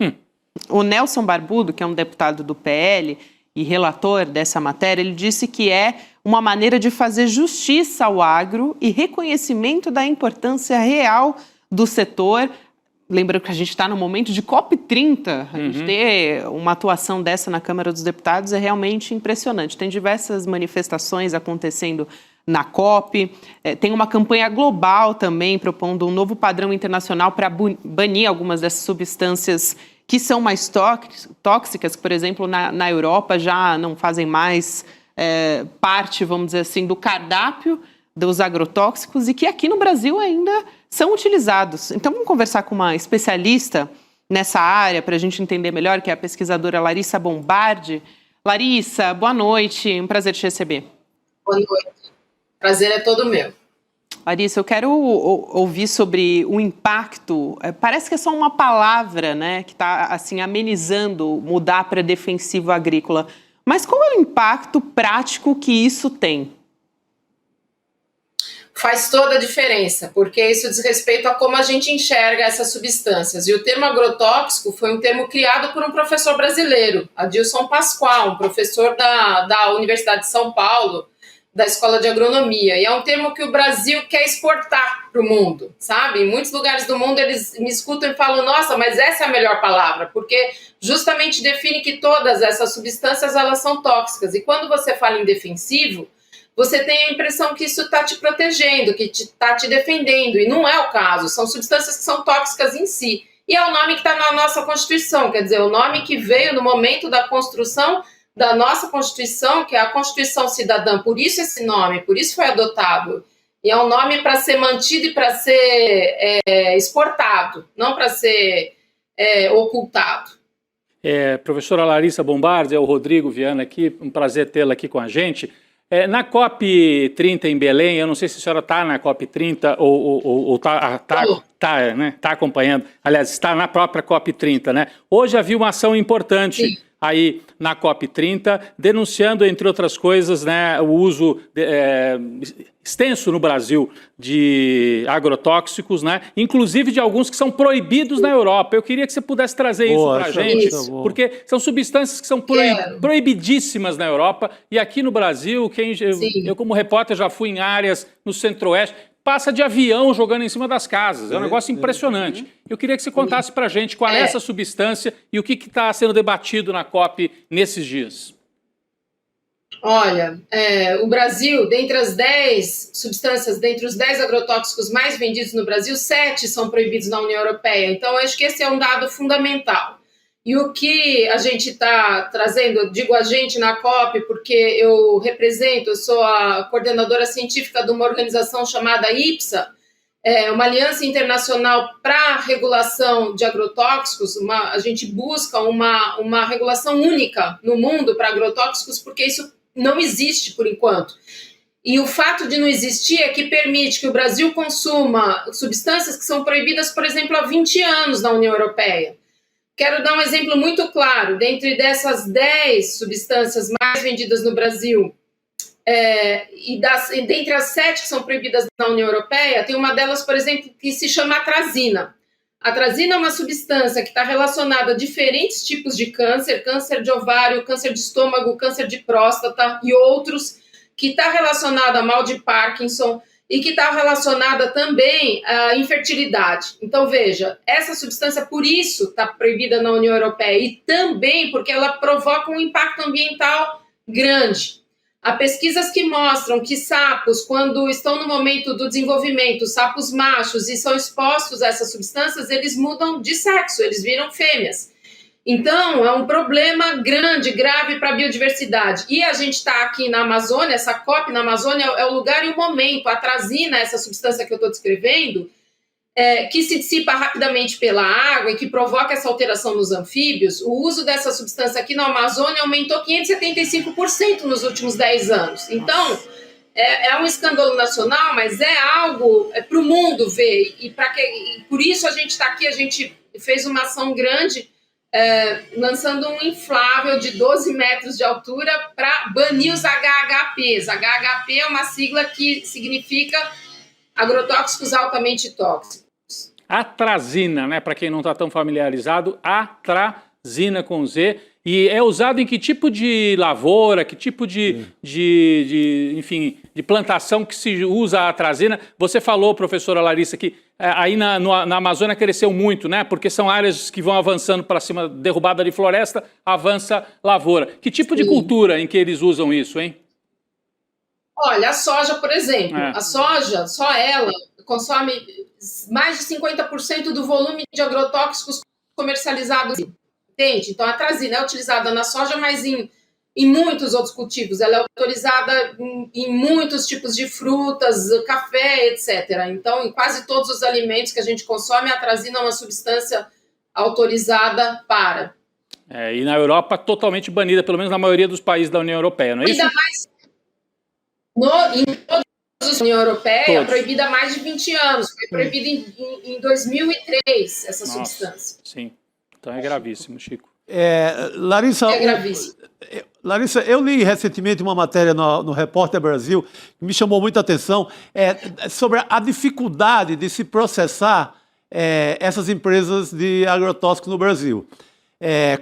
O Nelson Barbudo, que é um deputado do PL e relator dessa matéria, ele disse que é uma maneira de fazer justiça ao agro e reconhecimento da importância real do setor. Lembrando que a gente está no momento de COP30, a gente ter uma atuação dessa na Câmara dos Deputados é realmente impressionante. Tem diversas manifestações acontecendo na COP, tem uma campanha global também propondo um novo padrão internacional para banir algumas dessas substâncias que são mais tóxicas, que, por exemplo, na Europa já não fazem mais parte, vamos dizer assim, do cardápio dos agrotóxicos e que aqui no Brasil ainda são utilizados. Então vamos conversar com uma especialista nessa área para a gente entender melhor, que é a pesquisadora Larissa Bombardi. Larissa, boa noite, um prazer te receber. Boa noite, prazer é todo meu. Larissa, eu quero ouvir sobre o impacto, parece que é só uma palavra, né, que está assim, amenizando mudar para defensivo agrícola, mas qual é o impacto prático que isso tem? Faz toda a diferença, porque isso diz respeito a como a gente enxerga essas substâncias. E o termo agrotóxico foi um termo criado por um professor brasileiro, Adilson Pascoal, um professor da Universidade de São Paulo, da Escola de Agronomia. E é um termo que o Brasil quer exportar para o mundo, sabe? Em muitos lugares do mundo eles me escutam e falam, nossa, mas essa é a melhor palavra, porque justamente define que todas essas substâncias elas são tóxicas. E quando você fala em defensivo, você tem a impressão que isso está te protegendo, que está te defendendo, e não é o caso, são substâncias que são tóxicas em si. E é o nome que está na nossa Constituição, quer dizer, o nome que veio no momento da construção da nossa Constituição, que é a Constituição Cidadã, por isso esse nome, por isso foi adotado. E é um nome para ser mantido e para ser exportado, não para ser ocultado. Professora Larissa Bombardi, é o Rodrigo Viana aqui, um prazer tê-la aqui com a gente. Na COP30 em Belém, eu não sei se a senhora está na COP30 ou está acompanhando, aliás, está na própria COP30, né? Hoje havia uma ação importante. Sim. Aí na COP30, denunciando, entre outras coisas, né, o uso extenso no Brasil de agrotóxicos, né, inclusive de alguns que são proibidos na Europa. Eu queria que você pudesse trazer isso para a gente, porque são substâncias que são proibidíssimas na Europa, e aqui no Brasil, eu como repórter já fui em áreas no Centro-Oeste, passa de avião jogando em cima das casas. É um negócio impressionante. Eu queria que você contasse para a gente qual é essa substância e o que está sendo debatido na COP nesses dias. Olha, o Brasil, dentre as 10 substâncias, dentre os 10 agrotóxicos mais vendidos no Brasil, 7 são proibidos na União Europeia. Então, eu acho que esse é um dado fundamental. E o que a gente está trazendo, eu digo a gente na COP, porque eu sou a coordenadora científica de uma organização chamada IPSA, uma aliança internacional para a regulação de agrotóxicos. A gente busca uma regulação única no mundo para agrotóxicos, porque isso não existe por enquanto. E o fato de não existir é que permite que o Brasil consuma substâncias que são proibidas, por exemplo, há 20 anos na União Europeia. Quero dar um exemplo muito claro. Dentre dessas 10 substâncias mais vendidas no Brasil, dentre as 7 que são proibidas na União Europeia, tem uma delas, por exemplo, que se chama atrazina. A atrazina é uma substância que está relacionada a diferentes tipos de câncer, câncer de ovário, câncer de estômago, câncer de próstata e outros, que está relacionada a mal de Parkinson, e que está relacionada também à infertilidade. Então, veja, essa substância, por isso, está proibida na União Europeia, e também porque ela provoca um impacto ambiental grande. Há pesquisas que mostram que sapos, quando estão no momento do desenvolvimento, sapos machos, e são expostos a essas substâncias, eles mudam de sexo, eles viram fêmeas. Então, é um problema grande, grave para a biodiversidade. E a gente está aqui na Amazônia, essa COP na Amazônia é o lugar e o momento. A atrazina, essa substância que eu estou descrevendo, que se dissipa rapidamente pela água e que provoca essa alteração nos anfíbios, o uso dessa substância aqui na Amazônia aumentou 575% nos últimos 10 anos. Então, é um escândalo nacional, mas é algo para o mundo ver. E por isso a gente está aqui, a gente fez uma ação grande, lançando um inflável de 12 metros de altura para banir os HHPs. HHP é uma sigla que significa agrotóxicos altamente tóxicos. Atrazina, né? Para quem não está tão familiarizado, atrazina com Z. E é usado em que tipo de lavoura, que tipo enfim, de plantação que se usa a atrazina? Você falou, professora Larissa, que aí na Amazônia cresceu muito, né? Porque são áreas que vão avançando para cima, derrubada de floresta, avança lavoura. Que tipo de cultura em que eles usam isso, hein? Olha, a soja, por exemplo. A soja, só ela, consome mais de 50% do volume de agrotóxicos comercializados. Entende? Então, a atrazina é utilizada na soja, mas em muitos outros cultivos. Ela é autorizada em muitos tipos de frutas, café, etc. Então, em quase todos os alimentos que a gente consome, a atrazina é uma substância autorizada para. E na Europa, totalmente banida, pelo menos na maioria dos países da União Europeia, não é isso? Ainda mais em todos os União Europeia, proibida há mais de 20 anos. Foi proibida em 2003, essa substância. Sim. Então é gravíssimo, Chico. Larissa, é gravíssimo. Larissa, eu li recentemente uma matéria no Repórter Brasil que me chamou muita atenção sobre a dificuldade de se processar essas empresas de agrotóxicos no Brasil.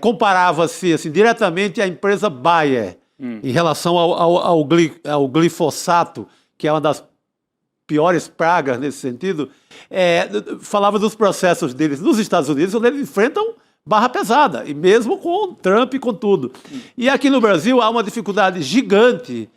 Comparava-se assim, diretamente à empresa Bayer em relação ao glifosato, que é uma das piores pragas nesse sentido. Falava dos processos deles nos Estados Unidos, onde eles enfrentam barra pesada, e mesmo com Trump e com tudo. E aqui no Brasil há uma dificuldade gigante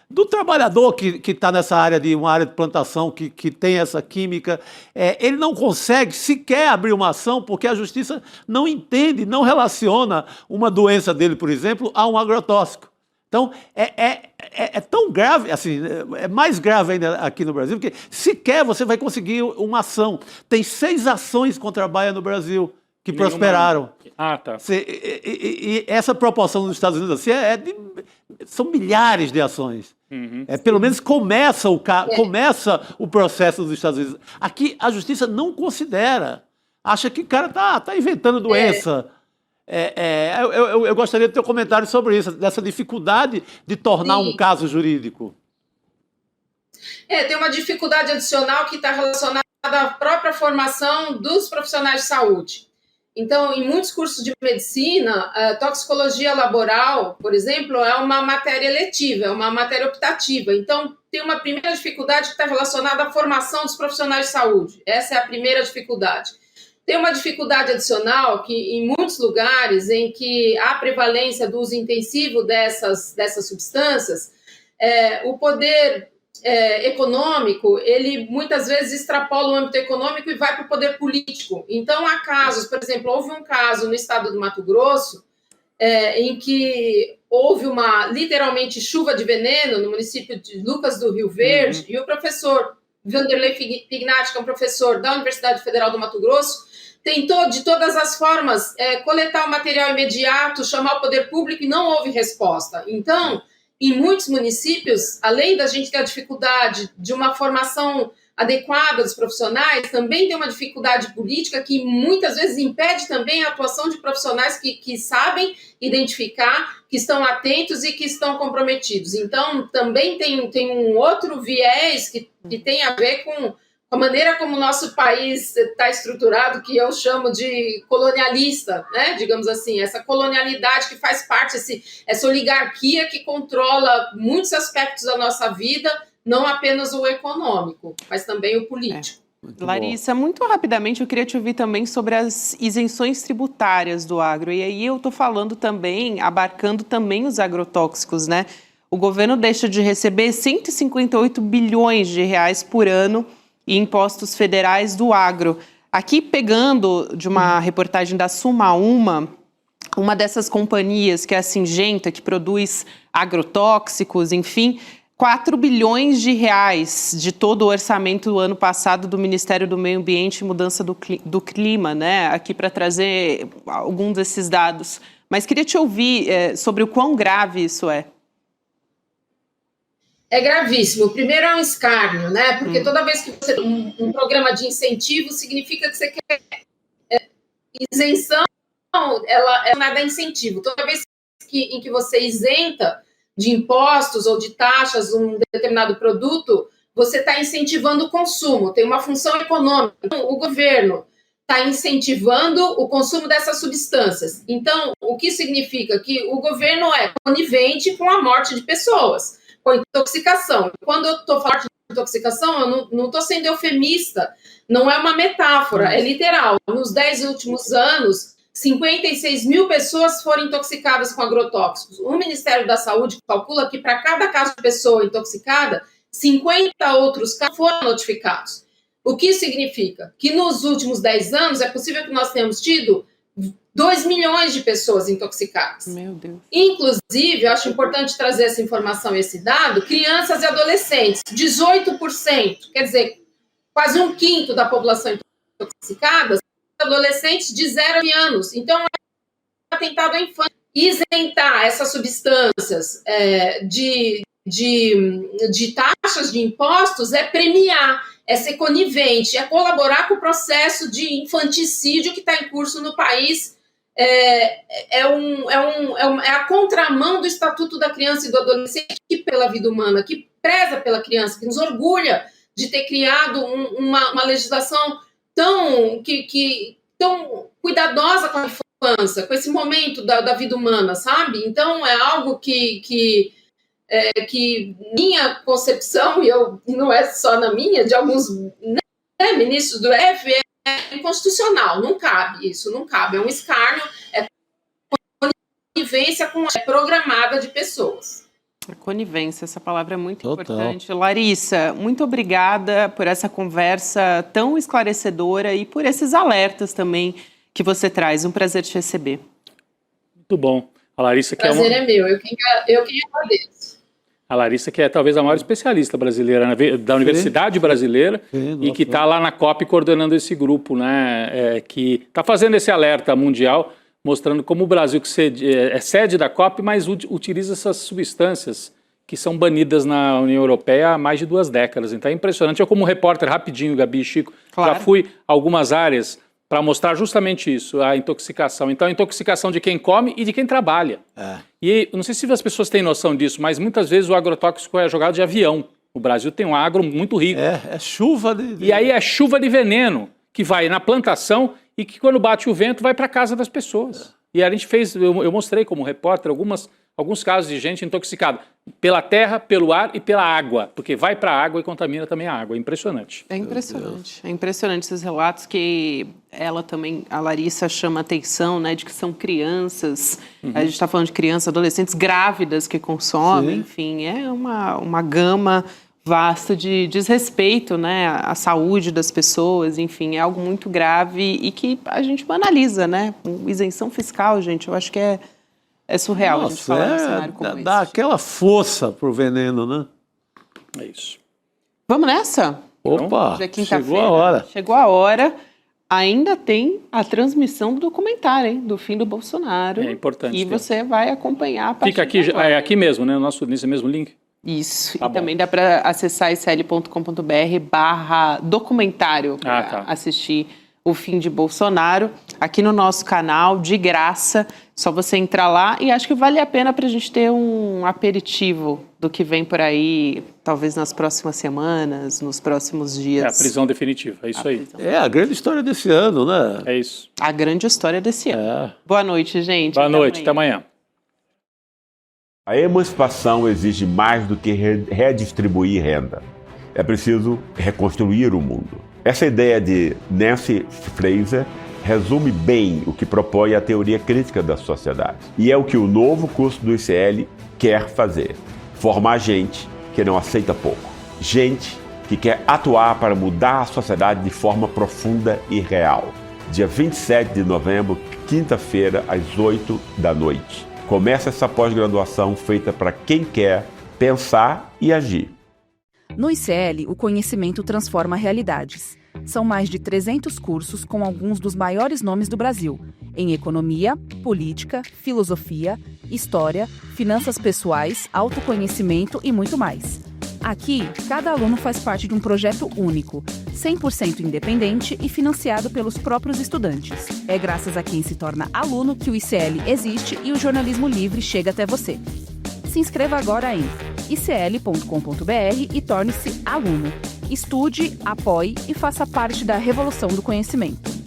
do trabalhador que está nessa área de uma área de plantação que tem essa química. Ele não consegue sequer abrir uma ação porque a justiça não entende, não relaciona uma doença dele, por exemplo, a um agrotóxico. Então, é tão grave, assim, é mais grave ainda aqui no Brasil, porque sequer você vai conseguir uma ação. Tem 6 ações contra a Bayer no Brasil que prosperaram. Tá. E essa proporção nos Estados Unidos assim, são milhares de ações. Pelo menos começa o processo dos Estados Unidos. Aqui a justiça não considera. Acha que o cara tá inventando doença. Eu gostaria de ter um comentário sobre isso, dessa dificuldade de tornar um caso jurídico. Tem uma dificuldade adicional que está relacionada à própria formação dos profissionais de saúde. Então, em muitos cursos de medicina, a toxicologia laboral, por exemplo, é uma matéria eletiva, é uma matéria optativa. Então, tem uma primeira dificuldade que está relacionada à formação dos profissionais de saúde. Essa é a primeira dificuldade. Tem uma dificuldade adicional que, em muitos lugares em que há prevalência do uso intensivo dessas substâncias, o poder econômico, ele muitas vezes extrapola o âmbito econômico e vai para o poder político. Então, há casos, por exemplo, houve um caso no estado do Mato Grosso, em que houve uma, literalmente, chuva de veneno no município de Lucas do Rio Verde, e o professor Vanderlei Pignatti, que é um professor da Universidade Federal do Mato Grosso, tentou, de todas as formas, coletar o material imediato, chamar o poder público, e não houve resposta. Então, em muitos municípios, além da gente ter a dificuldade de uma formação adequada dos profissionais, também tem uma dificuldade política que muitas vezes impede também a atuação de profissionais que sabem identificar, que estão atentos e que estão comprometidos. Então, também tem um outro viés que tem a ver com a maneira como o nosso país está estruturado, que eu chamo de colonialista, né? Digamos assim, essa colonialidade que faz parte, essa oligarquia que controla muitos aspectos da nossa vida, não apenas o econômico, mas também o político. Larissa, muito rapidamente eu queria te ouvir também sobre as isenções tributárias do agro. E aí eu estou falando também, abarcando também os agrotóxicos, né? O governo deixa de receber 158 bilhões de reais por ano em impostos federais do agro. Aqui, pegando de uma reportagem da Suma uma dessas companhias, que é a Syngenta, que produz agrotóxicos, enfim, 4 bilhões de reais de todo o orçamento do ano passado do Ministério do Meio Ambiente e Mudança do Clima, né? Aqui para trazer alguns desses dados. Mas queria te ouvir sobre o quão grave isso é. é gravíssimo. O primeiro é um escárnio, né? Porque toda vez que você tem um programa de incentivo, significa que você quer isenção, ela nada é incentivo. Toda vez em que você isenta de impostos ou de taxas um determinado produto, você está incentivando o consumo, tem uma função econômica. O governo está incentivando o consumo dessas substâncias. Então, o que significa? Que o governo é conivente com a morte de pessoas, com intoxicação. Quando eu estou falando de intoxicação, eu não estou sendo eufemista, não é uma metáfora, é literal. Nos 10 últimos anos, 56 mil pessoas foram intoxicadas com agrotóxicos. O Ministério da Saúde calcula que para cada caso de pessoa intoxicada, 50 outros casos foram notificados. O que significa? Que nos últimos 10 anos é possível que nós tenhamos tido 2 milhões de pessoas intoxicadas. Meu Deus. Inclusive, eu acho importante trazer essa informação, esse dado, crianças e adolescentes, 18%, quer dizer, quase 1/5 da população intoxicada, adolescentes de 0 a 9 anos. Então, é um atentado à infância. Isentar essas substâncias de taxas de impostos é premiar, é ser conivente, é colaborar com o processo de infanticídio que está em curso no país. É a contramão do Estatuto da Criança e do Adolescente, que pela vida humana, que preza pela criança, que nos orgulha de ter criado uma legislação tão cuidadosa com a infância, com esse momento da vida humana, sabe? Então, é algo que minha concepção, e não é só na minha, de alguns ministros do STF, é inconstitucional, não cabe isso, não cabe, é um escárnio, é conivência com a programada de pessoas. A conivência, essa palavra é muito importante. Larissa, muito obrigada por essa conversa tão esclarecedora e por esses alertas também que você traz. Um prazer te receber. Muito bom. A Larissa que prazer é meu, eu que agradeço. A Larissa, que é talvez a maior especialista brasileira, da Universidade Brasileira, e que está lá na COP coordenando esse grupo, né, que está fazendo esse alerta mundial, mostrando como o Brasil, que é sede da COP, mas utiliza essas substâncias que são banidas na União Europeia há mais de 2 décadas. Então é impressionante. Eu, como repórter, rapidinho, Gabi e Chico, já fui a algumas áreas para mostrar justamente isso, a intoxicação. Então, a intoxicação de quem come e de quem trabalha. E não sei se as pessoas têm noção disso, mas muitas vezes o agrotóxico é jogado de avião. O Brasil tem um agro muito rico. É chuva de... E aí é chuva de veneno que vai na plantação e que quando bate o vento vai para a casa das pessoas. E a gente fez, eu mostrei como repórter alguns casos de gente intoxicada pela terra, pelo ar e pela água, porque vai para a água e contamina também a água. É impressionante. É impressionante. É impressionante esses relatos que ela também, a Larissa, chama atenção, né, de que são crianças, a gente está falando de crianças, adolescentes grávidas que consomem, enfim, é uma gama vasta de desrespeito, né, à saúde das pessoas, enfim, é algo muito grave e que a gente banaliza, né, isenção fiscal, gente, eu acho que é surreal. Nossa, a gente falar num cenário como esse. Dá aquela força pro veneno, né? É isso. Vamos nessa? Opa, hoje é quinta-feira. chegou a hora. Chegou a hora. Ainda tem a transmissão do documentário, hein, do fim do Bolsonaro. É importante. E você vai acompanhar a partir Fica aqui, aqui mesmo, né? Nesse mesmo link. Isso. Tá e bom. também dá para acessar sl.com.br/documentário para assistir o fim de Bolsonaro aqui no nosso canal, de graça. Só você entrar lá e acho que vale a pena para a gente ter um aperitivo do que vem por aí, talvez nas próximas semanas, nos próximos dias. É a prisão definitiva, é isso aí. É a grande história desse ano, né? É isso. A grande história desse ano. Boa noite, gente. Boa noite, até amanhã. A emancipação exige mais do que redistribuir renda. É preciso reconstruir o mundo. Essa ideia de Nancy Fraser resume bem o que propõe a teoria crítica da sociedade. E é o que o novo curso do ICL quer fazer. Formar gente que não aceita pouco. Gente que quer atuar para mudar a sociedade de forma profunda e real. Dia 27 de novembro, quinta-feira, às 20h. Começa essa pós-graduação feita para quem quer pensar e agir. No ICL, o conhecimento transforma realidades. São mais de 300 cursos com alguns dos maiores nomes do Brasil, em economia, política, filosofia, história, finanças pessoais, autoconhecimento e muito mais. Aqui, cada aluno faz parte de um projeto único, 100% independente e financiado pelos próprios estudantes. É graças a quem se torna aluno que o ICL existe e o jornalismo livre chega até você. Se inscreva agora em icl.com.br e torne-se aluno. Estude, apoie e faça parte da revolução do conhecimento.